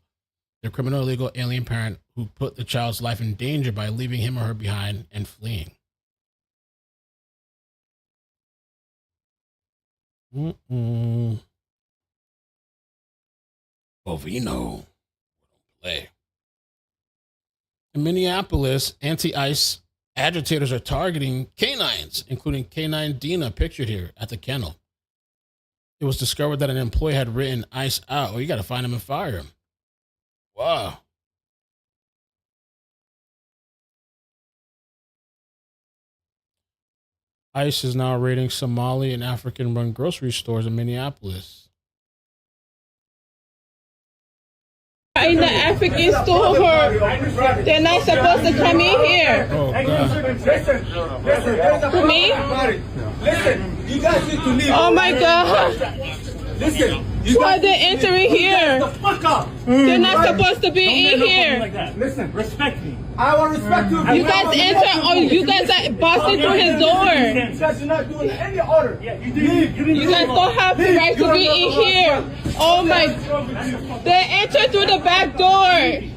Speaker 1: The criminal illegal alien parent who put the child's life in danger by leaving him or her behind and fleeing. Bovino. Play. In Minneapolis, anti-ICE agitators are targeting canines, including canine Dina, pictured here at the kennel. It was discovered that an employee had written ICE out. Oh, you got to find him and fire him. Wow. ICE is now raiding Somali and African-run grocery stores in Minneapolis.
Speaker 3: In the African store, they're not supposed to come in here.
Speaker 1: Oh, God.
Speaker 3: For me?
Speaker 22: Listen, you guys need to leave.
Speaker 3: Oh my God.
Speaker 22: Listen.
Speaker 3: Why are they entering here? They're not supposed to be in here.
Speaker 22: Like listen, respect me. I will respect you.
Speaker 3: You guys enter, or you guys are busting through his door.
Speaker 22: You guys are not doing any order. Yeah, you did.
Speaker 3: You guys don't have the right to be in here. Oh my. They enter through the back door.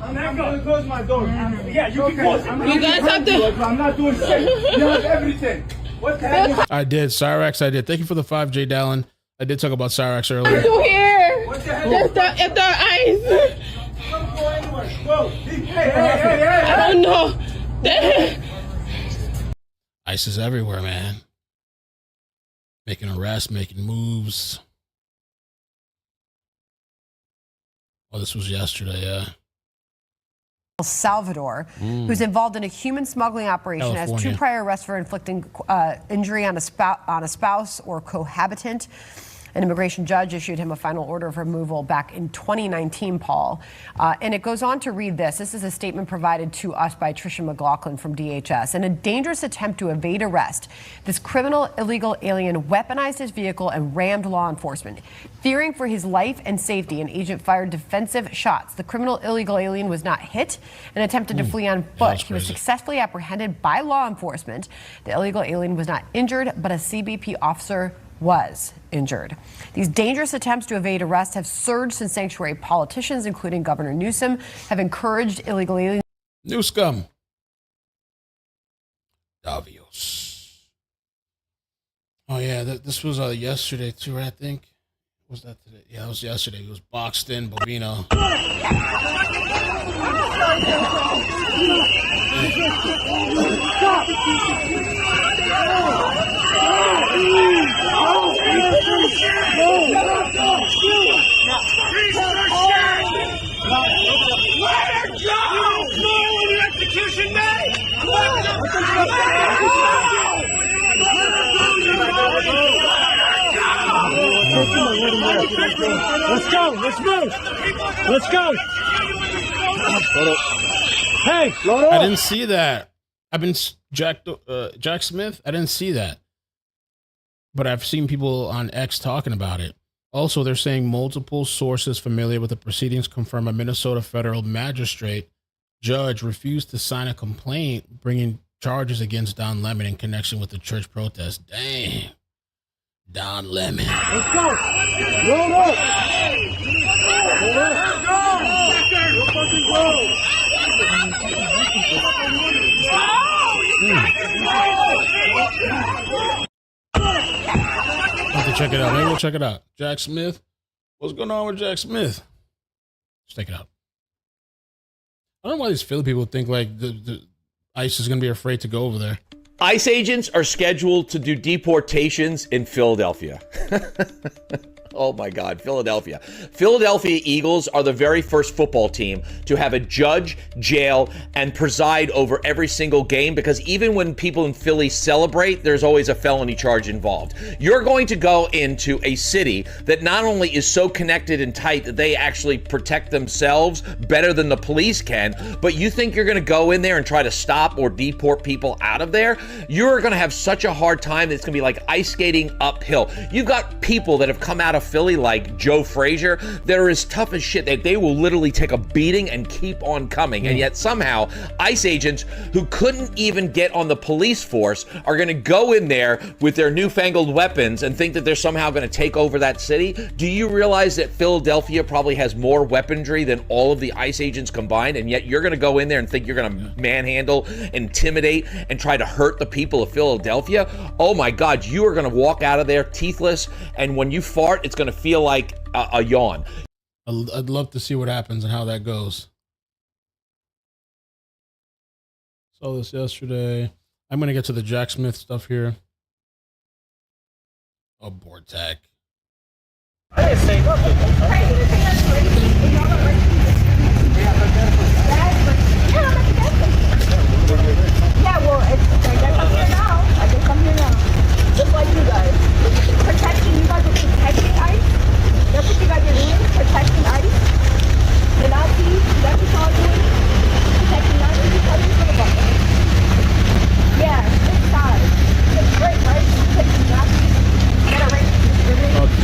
Speaker 22: I'm not going to close my door. Yeah, you can close it.
Speaker 3: You guys have to.
Speaker 22: I'm not doing shit. You have everything. What the heck?
Speaker 1: I did. Cyrax, I did. Thank you for the 5, J. Dallin. I did talk about Cyrax earlier.
Speaker 3: You here? It's the ice. I don't know.
Speaker 1: ICE is everywhere, man. Making arrests, making moves. Oh, this was yesterday, yeah.
Speaker 4: El Salvador, who's involved in a human smuggling operation, has 2 prior arrests for inflicting injury on a spouse or cohabitant. An immigration judge issued him a final order of removal back in 2019, Paul. And it goes on to read this. This is a statement provided to us by Tricia McLaughlin from DHS. In a dangerous attempt to evade arrest, this criminal illegal alien weaponized his vehicle and rammed law enforcement. Fearing for his life and safety, an agent fired defensive shots. The criminal illegal alien was not hit and attempted to flee on foot. He was successfully apprehended by law enforcement. The illegal alien was not injured, but a CBP officer was injured. These dangerous attempts to evade arrest have surged since sanctuary politicians, including Governor Newsom, have encouraged illegal aliens.
Speaker 1: Newscom. Davios. Oh, yeah, this was yesterday, too, I think. Was that today? Yeah, it was yesterday. It was boxed in, Bobino.
Speaker 22: Let's go. Let's move. Let's go. Hey,
Speaker 1: I didn't see that. I've been Jack Smith. I didn't see that, but I've seen people on X talking about it. Also, they're saying multiple sources familiar with the proceedings confirm a Minnesota federal magistrate judge refused to sign a complaint bringing charges against Don Lemon in connection with the church protest. Dang. Don Lemon.
Speaker 22: Let's go. Roll up.
Speaker 1: Have to check it out. Maybe we'll check it out. Jack Smith. What's going on with Jack Smith? Let's check it out. I don't know why these Philly people think like the ICE is going to be afraid to go over there.
Speaker 5: ICE agents are scheduled to do deportations in Philadelphia. Oh my God, Philadelphia. Philadelphia Eagles are the very first football team to have a judge, jail, and preside over every single game, because even when people in Philly celebrate, there's always a felony charge involved. You're going to go into a city that not only is so connected and tight that they actually protect themselves better than the police can, but you think you're going to go in there and try to stop or deport people out of there? You're going to have such a hard time that it's going to be like ice skating uphill. You've got people that have come out of Philly, like Joe Frazier, that are as tough as shit, that they will literally take a beating and keep on coming. And yet somehow ICE agents who couldn't even get on the police force are going to go in there with their newfangled weapons and think that they're somehow going to take over that city. Do you realize that Philadelphia probably has more weaponry than all of the ICE agents combined, and yet you're going to go in there and think you're going to manhandle, intimidate, and try to hurt the people of Philadelphia? Oh my God, you are going to walk out of there teethless, and when you fart, it's going to feel like a yawn.
Speaker 1: I'd love to see what happens and how that goes. Saw this yesterday. I'm going to get to the Jack Smith stuff here. Oh, board tag.
Speaker 22: I didn't say nothing. Yeah, well, I guess I'm here now. Just like you guys. You guys are protecting ICE. That's what you guys are doing, protecting ICE. The Nazis, that's what y'all doing. Protecting Nazis, because you're filibuster. Yeah, this side. It's great, right? Protecting Nazis. Get a racist discrimination.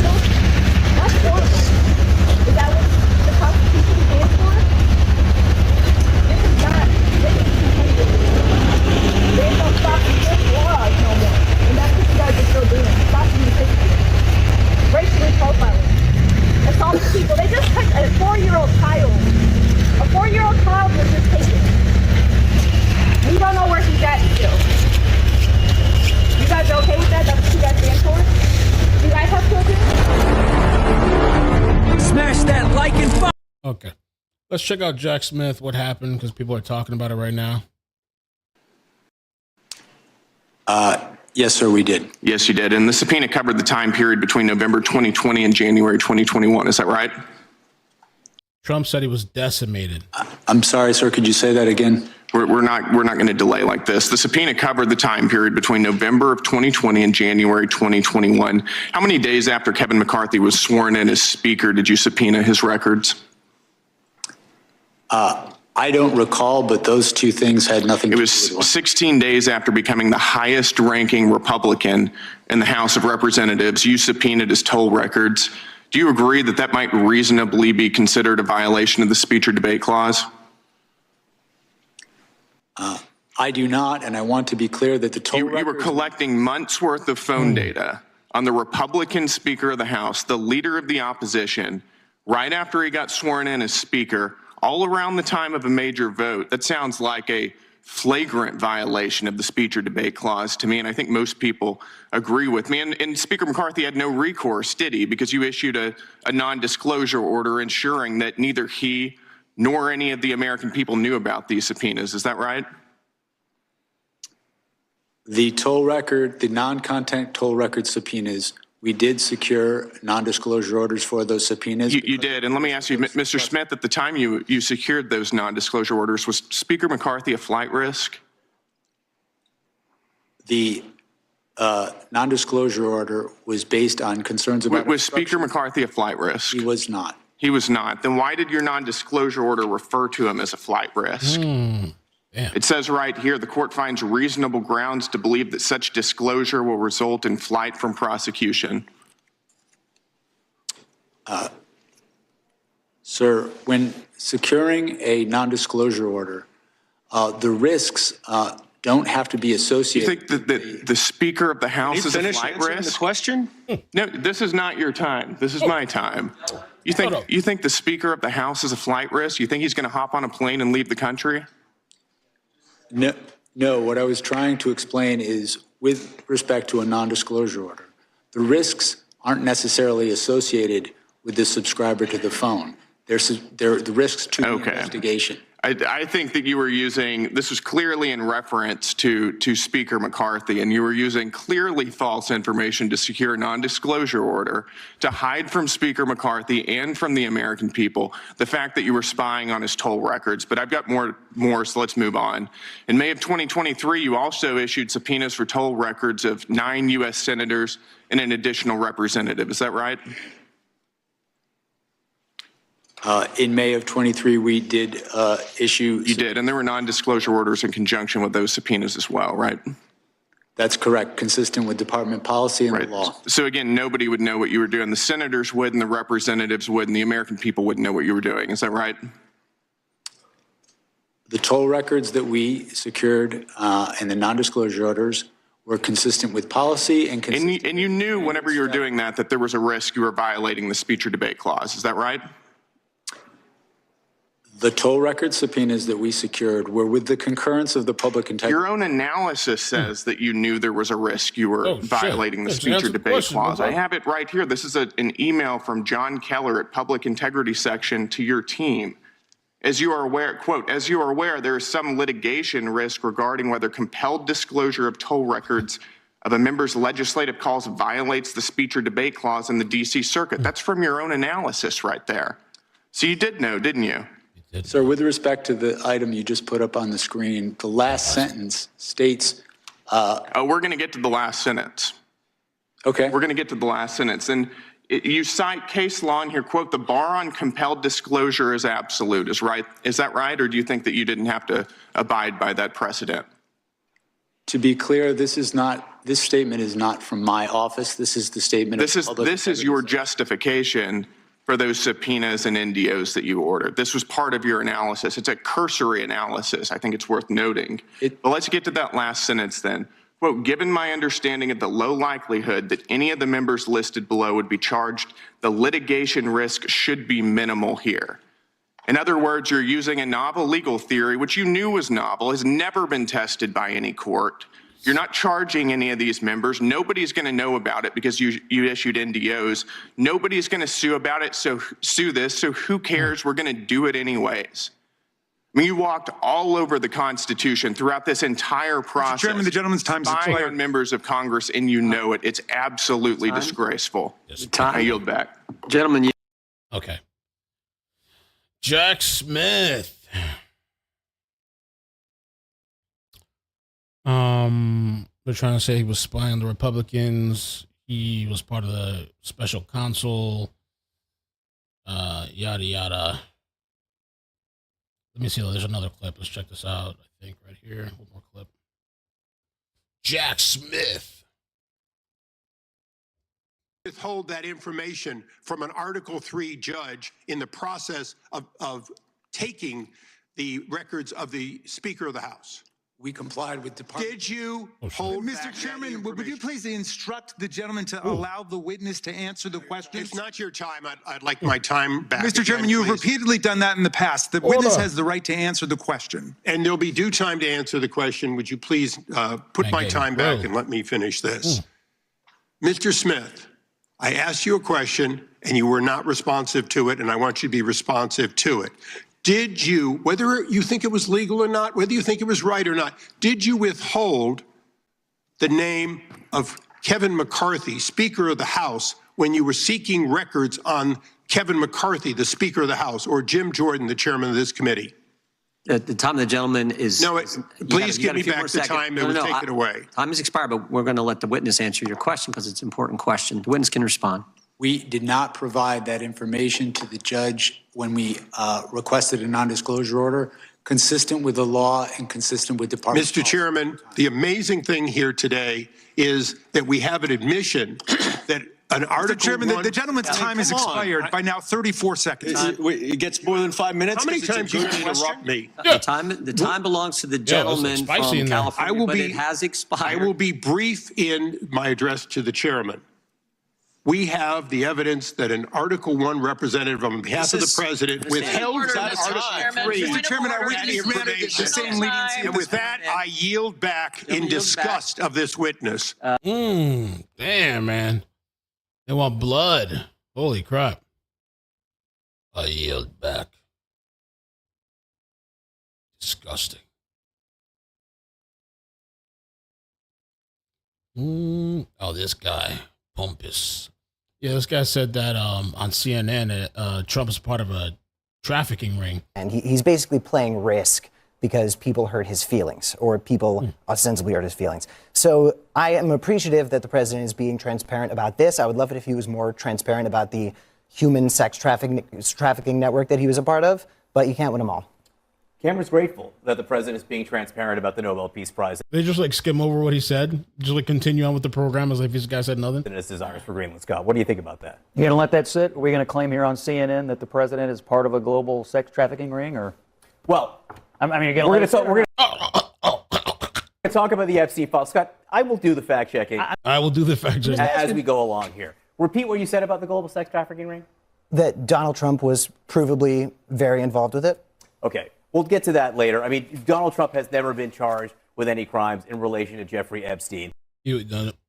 Speaker 22: That's horrible. Is that what the Constitution stands for? This is not contentious. There's no stopping this laws no more. And that's what you guys are still doing. Stopping these history. Racially profiling. Assaulting people. They just took a 4-year-old child. A 4-year-old child was just taken. We don't know where he's at still. You guys are okay with that? That's what you guys stand for? You guys have children?
Speaker 1: Smash that like and follow. Okay. Let's check out Jack Smith, what happened, because people are talking about it right now.
Speaker 6: Yes, sir, we did. Yes, you did. And the subpoena covered the time period between November 2020 and January 2021. Is that right?
Speaker 1: Trump said he was decimated.
Speaker 6: I'm sorry, sir. Could you say that again? We're not going to delay like this. The subpoena covered the time period between November of 2020 and January 2021. How many days after Kevin McCarthy was sworn in as Speaker did you subpoena his records? I don't recall, but those two things had nothing to do with it. It was 16 days after becoming the highest ranking Republican in the House of Representatives. You subpoenaed his toll records. Do you agree that that might reasonably be considered a violation of the speech or debate clause? I do not, and I want to be clear that the toll records... You were collecting months' worth of phone data on the Republican Speaker of the House, the leader of the opposition, right after he got sworn in as Speaker, all around the time of a major vote. That sounds like a flagrant violation of the speech or debate clause to me, and I think most people agree with me. And Speaker McCarthy had no recourse, did he? Because you issued a non-disclosure order ensuring that neither he nor any of the American people knew about these subpoenas. Is that right? The toll record, the non-content toll record subpoenas, we did secure non-disclosure orders for those subpoenas. You did, and let me ask you, Mr. Smith, at the time you secured those non-disclosure orders, was Speaker McCarthy a flight risk? The non-disclosure order was based on concerns about... Was Speaker McCarthy a flight risk? He was not. He was not. Then why did your non-disclosure order refer to him as a flight risk? It says right here, the court finds reasonable grounds to believe that such disclosure will result in flight from prosecution. Sir, when securing a non-disclosure order, the risks don't have to be associated. You think that the Speaker of the House is a flight risk? The question? No, this is not your time. This is my time. You think the Speaker of the House is a flight risk? You think he's going to hop on a plane and leave the country? No, what I was trying to explain is with respect to a non-disclosure order, the risks aren't necessarily associated with the subscriber to the phone. They're the risks to the investigation. I think that you were using, this was clearly in reference to Speaker McCarthy, and you were using clearly false information to secure a non-disclosure order to hide from Speaker McCarthy and from the American people the fact that you were spying on his toll records. But I've got more, so let's move on. In May of 2023, you also issued subpoenas for toll records of 9 U.S. senators and an additional representative. Is that right? In May of 23, we did issue... You did, and there were non-disclosure orders in conjunction with those subpoenas as well, right? That's correct, consistent with department policy and the law.
Speaker 7: So again, nobody would know what you were doing. The senators would, and the representatives would, and the American people wouldn't know what you were doing. Is that right?
Speaker 6: The toll records that we secured and the non-disclosure orders were consistent with policy and consistent.
Speaker 7: And you knew whenever you were doing that there was a risk you were violating the speech or debate clause. Is that right?
Speaker 6: The toll record subpoenas that we secured were with the concurrence of the public integrity.
Speaker 7: Your own analysis says that you knew there was a risk you were violating the speech or debate clause. I have it right here. This is an email from John Keller at Public Integrity Section to your team. As you are aware, quote, as you are aware, there is some litigation risk regarding whether compelled disclosure of toll records of a member's legislative calls violates the speech or debate clause in the DC Circuit. That's from your own analysis right there. So you did know, didn't you?
Speaker 6: Sir, with respect to the item you just put up on the screen, the last sentence states...
Speaker 7: we're going to get to the last sentence.
Speaker 6: Okay.
Speaker 7: We're going to get to the last sentence. And you cite case law in here, quote, the bar on compelled disclosure is absolute. Is that right? Or do you think that you didn't have to abide by that precedent?
Speaker 6: To be clear, this statement is not from my office. This is the statement of public integrity.
Speaker 7: This is your justification for those subpoenas and NDOs that you ordered. This was part of your analysis. It's a cursory analysis. I think it's worth noting. But let's get to that last sentence then. Quote, given my understanding of the low likelihood that any of the members listed below would be charged, the litigation risk should be minimal here. In other words, you're using a novel legal theory, which you knew was novel, has never been tested by any court. You're not charging any of these members. Nobody's going to know about it because you issued NDOs. Nobody's going to sue about it, so sue this. So who cares? We're going to do it anyways. I mean, you walked all over the Constitution throughout this entire process.
Speaker 8: Mr. Chairman, the gentleman's time is expired.
Speaker 7: On members of Congress, and you know it. It's absolutely disgraceful. I yield back.
Speaker 10: Gentlemen.
Speaker 1: Okay. Jack Smith. They're trying to say he was spying on the Republicans. He was part of the special counsel. Yada, yada. Let me see. There's another clip. Let's check this out. I think right here. One more clip. Jack Smith.
Speaker 11: Withhold that information from an Article III judge in the process of taking the records of the Speaker of the House.
Speaker 6: We complied with department.
Speaker 11: Did you hold back
Speaker 8: Mr. Chairman,
Speaker 11: that
Speaker 8: would you please instruct the gentleman to allow the witness to answer the questions?
Speaker 11: It's not your time. I'd like my time back.
Speaker 8: Mr. Chairman, you have repeatedly done that in the past. The witness has the right to answer the question.
Speaker 11: And there'll be due time to answer the question. Would you please put my time back and let me finish this? Mr. Smith, I asked you a question and you were not responsive to it, and I want you to be responsive to it. Did you, whether you think it was legal or not, whether you think it was right or not, did you withhold the name of Kevin McCarthy, Speaker of the House, when you were seeking records on Kevin McCarthy, the Speaker of the House, or Jim Jordan, the chairman of this committee?
Speaker 10: The time of the gentleman is...
Speaker 11: No, please give me back the time that was taken away.
Speaker 10: Time has expired, but we're going to let the witness answer your question because it's an important question. The witness can respond.
Speaker 6: We did not provide that information to the judge when we requested a non-disclosure order, consistent with the law and consistent with department
Speaker 11: Mr. Chairman, the amazing thing here today is that we have an admission that an Article
Speaker 8: Mr. Chairman, the gentleman's time has expired by now 34 seconds.
Speaker 10: It gets more than 5 minutes.
Speaker 11: How many times do you interrupt me?
Speaker 10: The time belongs to the gentleman from California, but it has expired.
Speaker 11: I will be brief in my address to the chairman. We have the evidence that an Article I representative on behalf of the president withheld that Article III.
Speaker 8: Mr. Chairman, are we the same leniency?
Speaker 11: And with that, I yield back in disgust of this witness.
Speaker 1: Damn, man. They want blood. Holy crap. I yield back. Disgusting. Oh, this guy. Pompous. Yeah, this guy said that on CNN, Trump is part of a trafficking ring.
Speaker 23: And he's basically playing risk because people hurt his feelings, or people ostensibly hurt his feelings. So I am appreciative that the president is being transparent about this. I would love it if he was more transparent about the human sex trafficking network that he was a part of, but you can't win them all.
Speaker 12: Cameron's grateful that the president is being transparent about the Nobel Peace Prize.
Speaker 1: They just like skim over what he said, just like continue on with the program as if this guy said nothing.
Speaker 12: And his desires for Greenland. Scott, what do you think about that?
Speaker 13: You gonna let that sit? Are we gonna claim here on CNN that the president is part of a global sex trafficking ring, or?
Speaker 12: Well,
Speaker 13: I mean, again,
Speaker 12: we're going to talk about the Epstein file. Scott, I will do the fact checking.
Speaker 1: I will do the fact checking
Speaker 12: as we go along here. Repeat what you said about the global sex trafficking ring.
Speaker 23: That Donald Trump was provably very involved with it.
Speaker 12: Okay. We'll get to that later. I mean, Donald Trump has never been charged with any crimes in relation to Jeffrey Epstein.
Speaker 1: You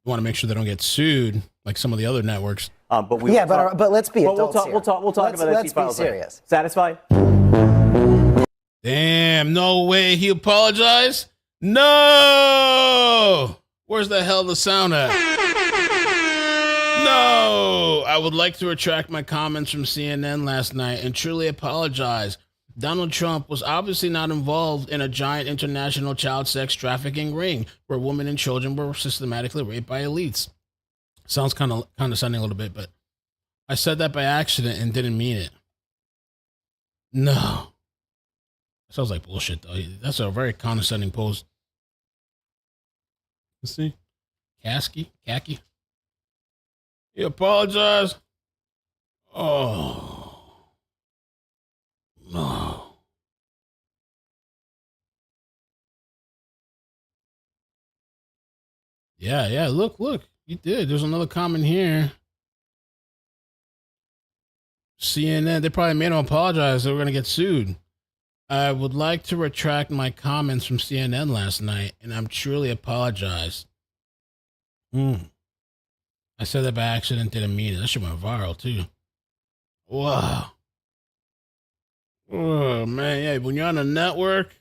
Speaker 1: want to make sure they don't get sued like some of the other networks.
Speaker 23: But let's be adults here.
Speaker 12: We'll talk about
Speaker 23: let's
Speaker 12: Epstein
Speaker 23: be
Speaker 12: files
Speaker 23: serious.
Speaker 12: later. Satisfied?
Speaker 1: Damn, no way he apologized? No! Where's the hell the sound at? No! I would like to retract my comments from CNN last night and truly apologize. Donald Trump was obviously not involved in a giant international child sex trafficking ring where women and children were systematically raped by elites. Sounds kind of condescending a little bit, but I said that by accident and didn't mean it. No. Sounds like bullshit, though. That's a very condescending post. Let's see. Khaki. He apologized. Oh. No. Yeah. Look. You did. There's another comment here. CNN, they probably made him apologize. They were going to get sued. I would like to retract my comments from CNN last night, and I'm truly apologize. I said that by accident, didn't mean it. That shit went viral, too. Wow. Oh, man. Yeah, when you're on a network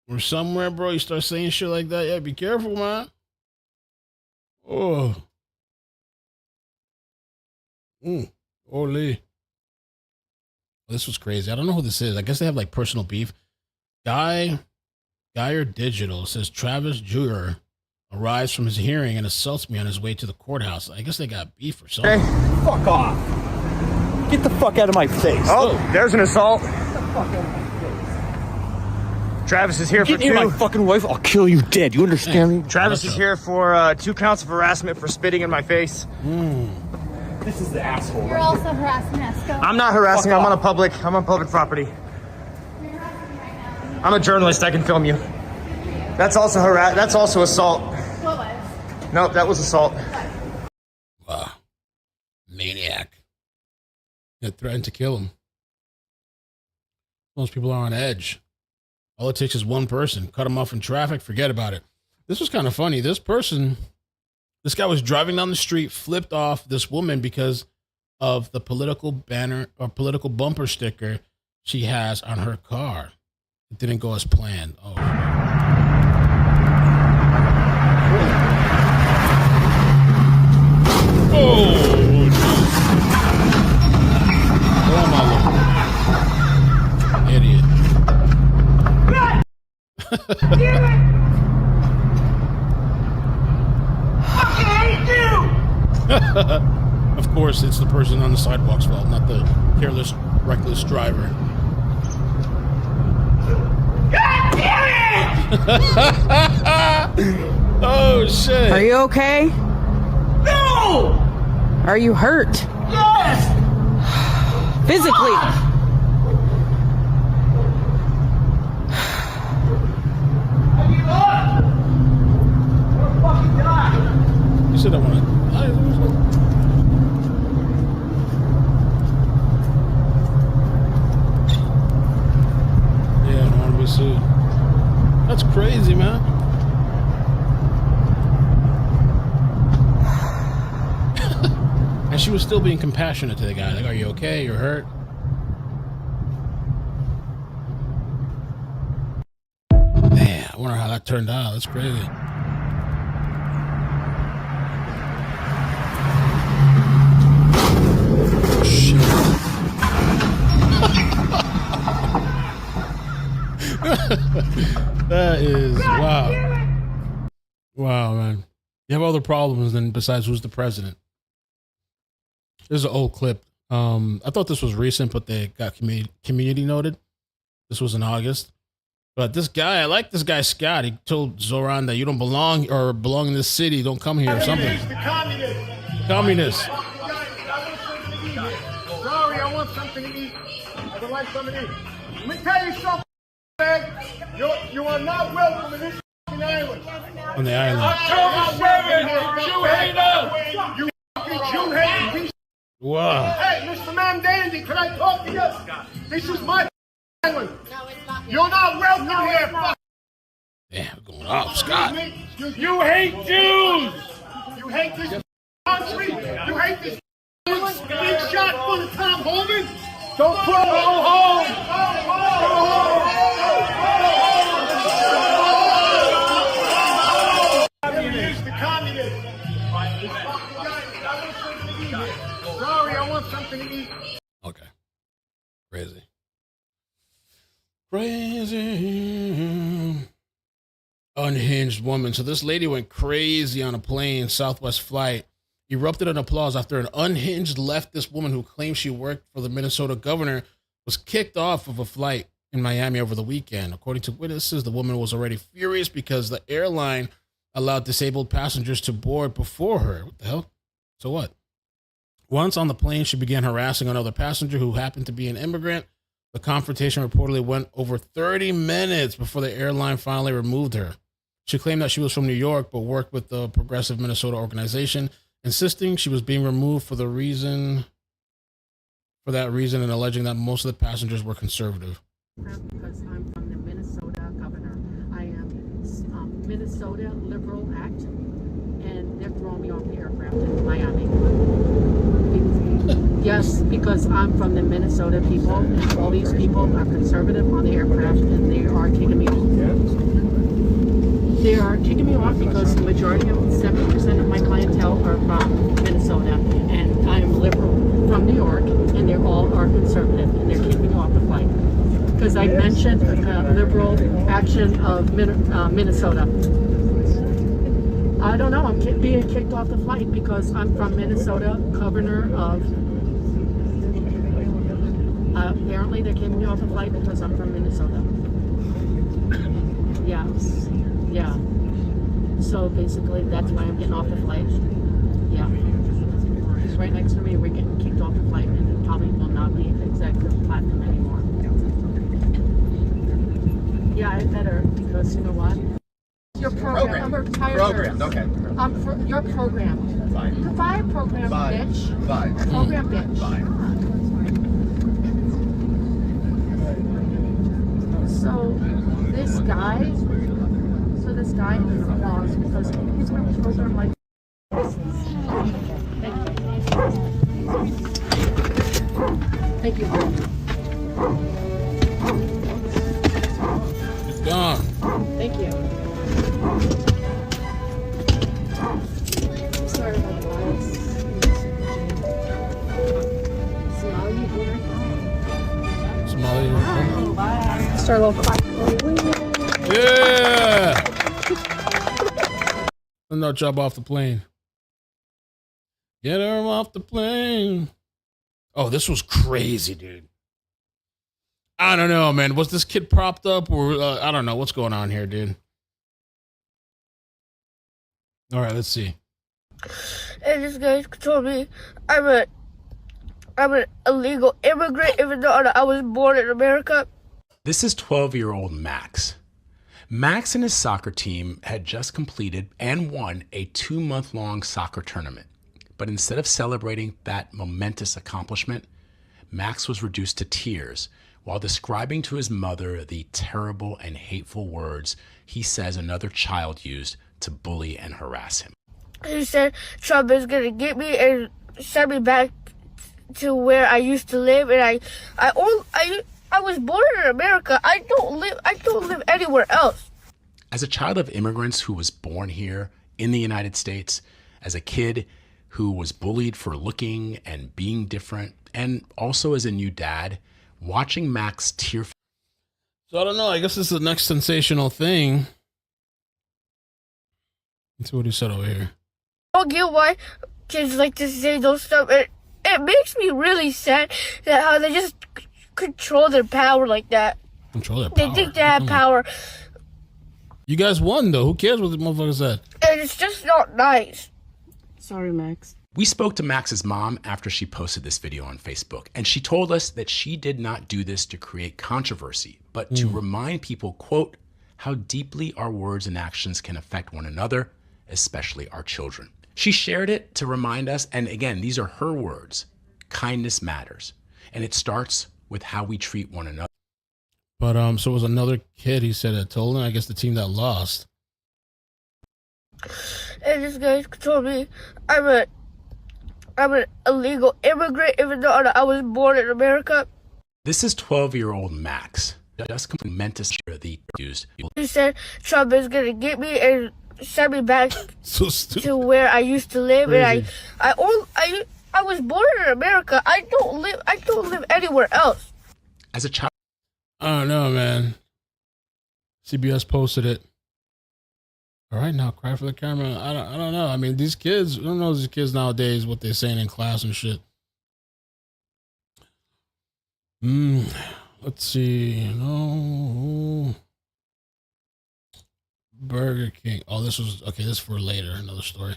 Speaker 1: or somewhere, bro, you start saying shit like that. Yeah, be careful, man. Oh. Holy. This was crazy. I don't know who this is. I guess they have like personal beef. Geyer Digital says Travis Jr. arrives from his hearing and assaults me on his way to the courthouse. I guess they got beef or something.
Speaker 14: Hey, fuck off. Get the fuck out of my face. Oh, there's an assault. Get the fuck out of my face. Travis is here for 2. Get near my fucking wife, I'll kill you dead. You understand me? Travis is here for 2 counts of harassment for spitting in my face. This is the asshole.
Speaker 21: You're also harassing us.
Speaker 14: I'm not harassing. I'm on public property. I'm a journalist. I can film you. That's also That's also assault.
Speaker 21: What was?
Speaker 14: Nope, that was assault.
Speaker 1: Wow. Maniac. It threatened to kill him. Most people are on edge. All it takes is one person. Cut him off in traffic, forget about it. This was kind of funny. This guy was driving down the street, flipped off this woman because of the political banner or political bumper sticker she has on her car. It didn't go as planned. Oh. Idiot. Of course, it's the person on the sidewalk's fault, not the careless, reckless driver.
Speaker 22: God damn it!
Speaker 1: Oh, shit.
Speaker 15: Are you okay?
Speaker 22: No!
Speaker 15: Are you hurt?
Speaker 22: Yes!
Speaker 15: Physically?
Speaker 22: I give up! I'm gonna fucking die!
Speaker 1: You said I want to die. Yeah, I don't want to be sued. That's crazy, man. And she was still being compassionate to the guy. Like, are you okay? You're hurt? Man, I wonder how that turned out. That's crazy. Shit. That is wow. Wow, man. You have other problems than besides who's the president. This is an old clip. I thought this was recent, but they got community noted. This was in August. But this guy, I like this guy, Scott. He told Zoran that you don't belong or belong in this city. Don't come here or something. Communist.
Speaker 9: Sorry, I want something to eat. I would like something to eat. Let me tell you something, man. You are not welcome in this island.
Speaker 1: On the island.
Speaker 9: Jew hater! You fucking Jew hater!
Speaker 1: Wow.
Speaker 9: Hey, Mr. Man Dandy, can I talk to you? This is my island. You're not welcome here.
Speaker 1: Damn, going off, Scott.
Speaker 9: You hate Jews. You hate this country. You hate this big shot full of Tom Holman. Don't go home. The communist. Sorry, I want something to eat.
Speaker 1: Okay. Crazy. Crazy. Unhinged woman. So this lady went crazy on a plane, Southwest flight, erupted in applause after an unhinged leftist woman who claimed she worked for the Minnesota governor was kicked off of a flight in Miami over the weekend. According to witnesses, the woman was already furious because the airline allowed disabled passengers to board before her. What the hell? So what? Once on the plane, she began harassing another passenger who happened to be an immigrant. The confrontation reportedly went over 30 minutes before the airline finally removed her. She claimed that she was from New York, but worked with the Progressive Minnesota organization, insisting she was being removed for that reason, and alleging that most of the passengers were conservative.
Speaker 16: Because I'm from the Minnesota governor. I am Minnesota Liberal Act, and they're throwing me off the aircraft in Miami. Yes, because I'm from the Minnesota people, and all these people are conservative on the aircraft, and they are kicking me off. They are kicking me off because the majority of 70% of my clientele are from Minnesota, and I'm liberal from New York, and they all are conservative, and they're kicking me off the flight. Because I mentioned liberal action of Minnesota. I don't know, I'm being kicked off the flight because I'm from Minnesota, governor of... apparently they're kicking me off the flight because I'm from Minnesota. Yes. Yeah. So basically, that's why I'm getting off the flight. Yeah. He's right next to me. We're getting kicked off the flight, and it probably will not be executive platinum anymore. Yeah, I better, because you know what? Your program. I'm retired.
Speaker 17: Program. Okay.
Speaker 16: Your program.
Speaker 17: Fine.
Speaker 16: Goodbye, program,
Speaker 17: Fine.
Speaker 16: bitch.
Speaker 17: Fine.
Speaker 16: Program, bitch.
Speaker 17: Fine.
Speaker 16: So this guy is lost because he's going to program like Thank you.
Speaker 1: It's gone.
Speaker 16: Thank you. Sorry about that.
Speaker 1: Somali.
Speaker 16: Start a little clap.
Speaker 1: Yeah. And no jump off the plane. Get her off the plane. Oh, this was crazy, dude. I don't know, man. Was this kid propped up or I don't know what's going on here, dude. All right, let's see.
Speaker 18: And this guy told me I'm an illegal immigrant, even though I was born in America.
Speaker 19: This is 12-year-old Max. Max and his soccer team had just completed and won a 2-month-long soccer tournament. But instead of celebrating that momentous accomplishment, Max was reduced to tears while describing to his mother the terrible and hateful words he says another child used to bully and harass him.
Speaker 18: He said Trump is going to get me and send me back to where I used to live, and I was born in America. I don't live anywhere else.
Speaker 19: As a child of immigrants who was born here in the United States, as a kid who was bullied for looking and being different, and also as a new dad, watching Max tear.
Speaker 1: So I don't know. I guess this is the next sensational thing. Let's see what he said over here.
Speaker 18: I don't get why kids like to say those stuff. It makes me really sad that how they just control their power like that.
Speaker 1: Control their power.
Speaker 18: They think they have power.
Speaker 1: You guys won, though. Who cares what the motherfucker said?
Speaker 18: And it's just not nice.
Speaker 16: Sorry, Max.
Speaker 19: We spoke to Max's mom after she posted this video on Facebook, and she told us that she did not do this to create controversy, but to remind people, quote, how deeply our words and actions can affect one another, especially our children. She shared it to remind us, and again, these are her words, kindness matters. And it starts with how we treat one another.
Speaker 1: But so it was another kid, he said, that told him, I guess the team that lost.
Speaker 18: And this guy told me I'm an illegal immigrant, even though I was born in America.
Speaker 19: This is 12-year-old Max. Just meant to share the accused.
Speaker 18: He said Trump is gonna get me and send me back to where I used to live.
Speaker 1: Crazy.
Speaker 18: And I was born in America. I don't live anywhere else.
Speaker 19: As a child,
Speaker 1: I don't know, man. CBS posted it. All right, now cry for the camera. I don't know. I mean, these kids, I don't know these kids nowadays, what they're saying in class and shit. Let's see. No. Burger King. Oh, this was, okay, this is for later. Another story.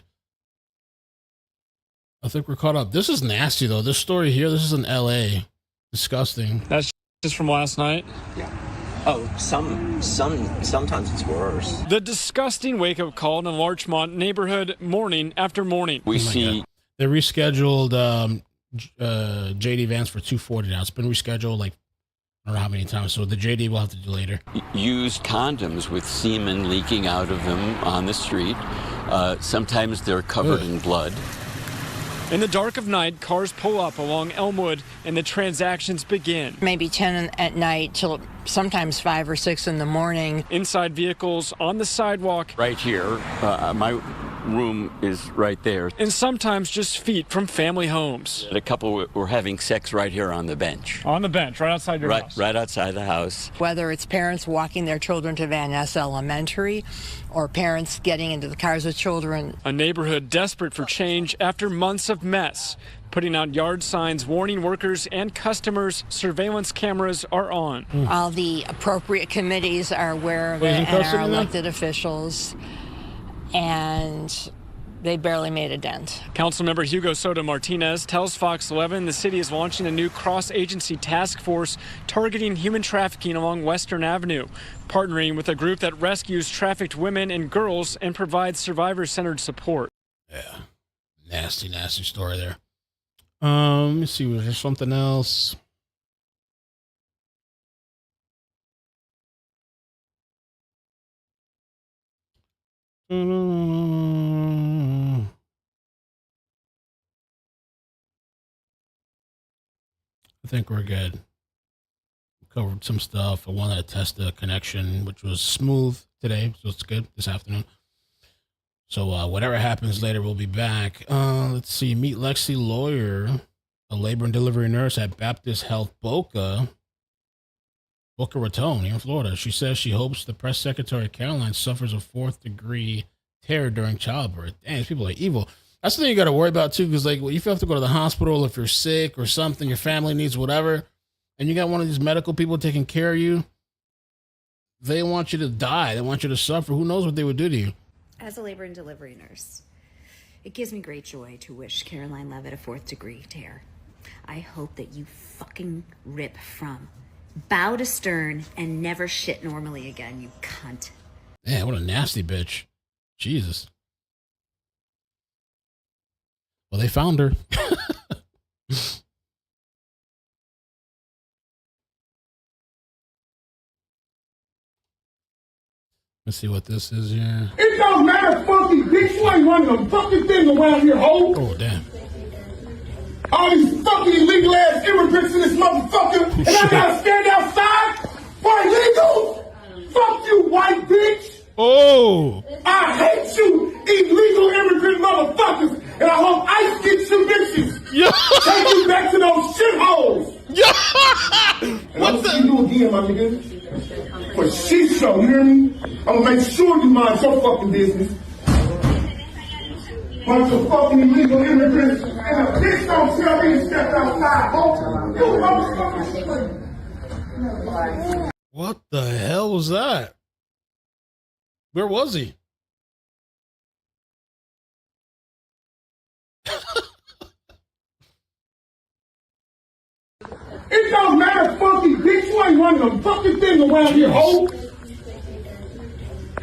Speaker 1: I think we're caught up. This is nasty, though. This story here, this is in LA. Disgusting.
Speaker 2: That's just from last night?
Speaker 10: Yeah. Oh, sometimes it's worse.
Speaker 2: The disgusting wake-up call in a Larchmont neighborhood morning after morning.
Speaker 1: We see they rescheduled JD Vance for 2:40 now. It's been rescheduled like I don't know how many times. So the JD we'll have to do later.
Speaker 17: Used condoms with semen leaking out of them on the street. Sometimes they're covered in blood.
Speaker 2: In the dark of night, cars pull up along Elmwood and the transactions begin.
Speaker 20: Maybe 10 at night till sometimes 5 or 6 in the morning.
Speaker 2: Inside vehicles, on the sidewalk.
Speaker 17: Right here, my room is right there.
Speaker 2: And sometimes just feet from family homes.
Speaker 17: A couple were having sex right here on the bench.
Speaker 2: On the bench, right outside your house.
Speaker 17: Right outside the house.
Speaker 20: Whether it's parents walking their children to Van Ness Elementary or parents getting into the cars with children.
Speaker 2: A neighborhood desperate for change after months of mess. Putting out yard signs warning workers and customers surveillance cameras are on.
Speaker 20: All the appropriate committees are aware of it and our elected officials. And they barely made a dent.
Speaker 2: Councilmember Hugo Soto Martinez tells Fox 11 the city is launching a new cross-agency task force targeting human trafficking along Western Avenue, partnering with a group that rescues trafficked women and girls and provides survivor-centered support.
Speaker 1: Yeah, nasty, nasty story there. Let me see, was there something else? I think we're good. Covered some stuff. I wanted to test the connection, which was smooth today, so it's good this afternoon. So whatever happens later, we'll be back. Let's see. Meet Lexi Lawyer, a labor and delivery nurse at Baptist Health Boca Raton here in Florida. She says she hopes the press secretary, Caroline, suffers a 4th-degree tear during childbirth. Dang, these people are evil. That's the thing you got to worry about, too, because like, if you have to go to the hospital, if you're sick or something, your family needs whatever, and you got one of these medical people taking care of you, they want you to die. They want you to suffer. Who knows what they would do to you?
Speaker 24: As a labor and delivery nurse, it gives me great joy to wish Caroline Levitt a 4th-degree tear. I hope that you fucking rip from bow to stern and never shit normally again, you cunt.
Speaker 1: Man, what a nasty bitch. Jesus. Well, they found her. Let's see what this is here.
Speaker 9: It don't matter, funky bitch. You ain't running a fucking thing around here, ho.
Speaker 1: Oh, damn.
Speaker 9: All these fucking illegal ass immigrants in this motherfucker, and I gotta stand outside for illegal? Fuck you, white bitch.
Speaker 1: Oh.
Speaker 9: I hate you, illegal immigrant motherfuckers, and I hope ICE gets you bitches.
Speaker 1: Yeah.
Speaker 9: Take you back to those shitholes.
Speaker 1: Yeah.
Speaker 9: What the? You do again, my nigga. For shit show, you hear me? I'm gonna make sure you mind your fucking business. Bunch of fucking illegal immigrants, and a bitch don't tell me to step outside, ho. You motherfuckers.
Speaker 1: What the hell was that? Where was he?
Speaker 9: It don't matter, funky bitch. You ain't running a fucking thing around here, ho.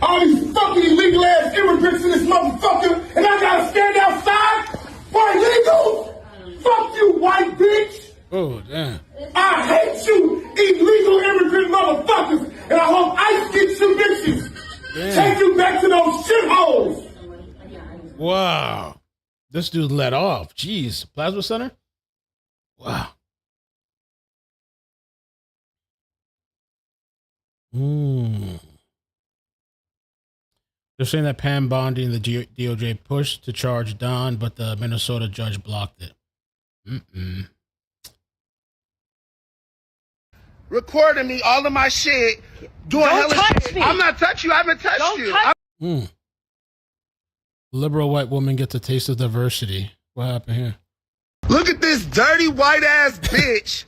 Speaker 9: All these fucking illegal ass immigrants in this motherfucker, and I gotta stand outside for illegal? Fuck you, white bitch.
Speaker 1: Oh, damn.
Speaker 9: I hate you, illegal immigrant motherfuckers, and I hope ICE gets you bitches.
Speaker 1: Damn.
Speaker 9: Take you back to those shitholes.
Speaker 1: Wow. This dude let off. Jeez. Plasma Center? Wow. They're saying that Pam Bondi and the DOJ pushed to charge Don, but the Minnesota judge blocked it.
Speaker 9: Recording me, all of my shit, doing hella shit. Me. I'm not touching you. I haven't touched you.
Speaker 1: Liberal white woman gets a taste of diversity. What happened here?
Speaker 9: Look at this dirty white ass bitch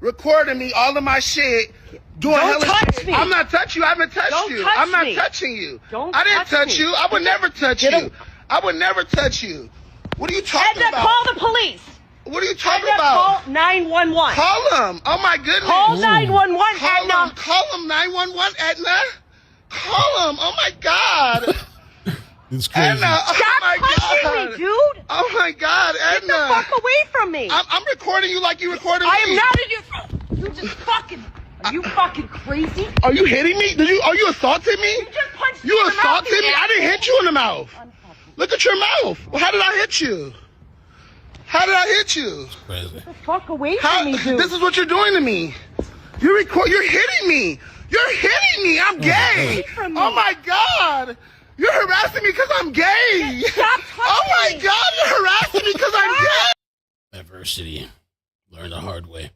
Speaker 9: recording me, all of my shit, doing hella shit. Me. I'm not touching you. I haven't touched you. I'm not touching you. I didn't touch you. I would never touch you. I would never touch you. What are you talking about?
Speaker 22: Call the police.
Speaker 9: What are you talking about?
Speaker 22: Call 911.
Speaker 9: Call them. Oh my goodness.
Speaker 22: Call 911, Edna.
Speaker 9: Call them 911, Edna. Call them. Oh my God.
Speaker 1: It's crazy.
Speaker 9: Edna,
Speaker 22: Stop touching me, dude.
Speaker 9: Oh my God, Edna.
Speaker 22: Get the fuck away from me.
Speaker 9: I'm recording you like you recorded me.
Speaker 22: I am not in your... You just fucking... Are you fucking crazy?
Speaker 9: Are you hitting me? Are you assaulting me?
Speaker 22: You just punched me.
Speaker 9: You assaulted me? I didn't hit you in the mouth. Look at your mouth. Well, how did I hit you? How did I hit you?
Speaker 1: It's crazy.
Speaker 22: Get the fuck away from me, dude.
Speaker 9: This is what you're doing to me. You're hitting me. You're hitting me. I'm gay. Oh my God. You're harassing me because I'm gay.
Speaker 22: Stop touching
Speaker 9: Oh my
Speaker 22: me.
Speaker 9: God. You're harassing me because I'm gay.
Speaker 1: Diversity. Learn the hard way.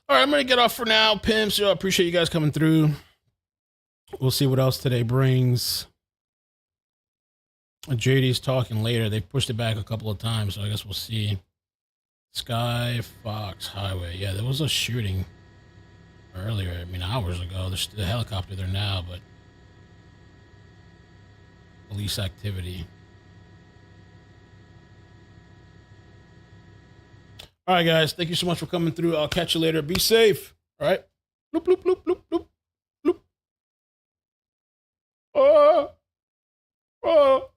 Speaker 1: All right, I'm going to get off for now. Pimps, I appreciate you guys coming through. We'll see what else today brings. JD's talking later. They pushed it back a couple of times, so I guess we'll see. Sky Fox Highway. Yeah, there was a shooting earlier. I mean, hours ago. There's the helicopter there now, but police activity. All right, guys. Thank you so much for coming through. I'll catch you later. Be safe. All right. Bloop, bloop, bloop, bloop, bloop, bloop. Oh.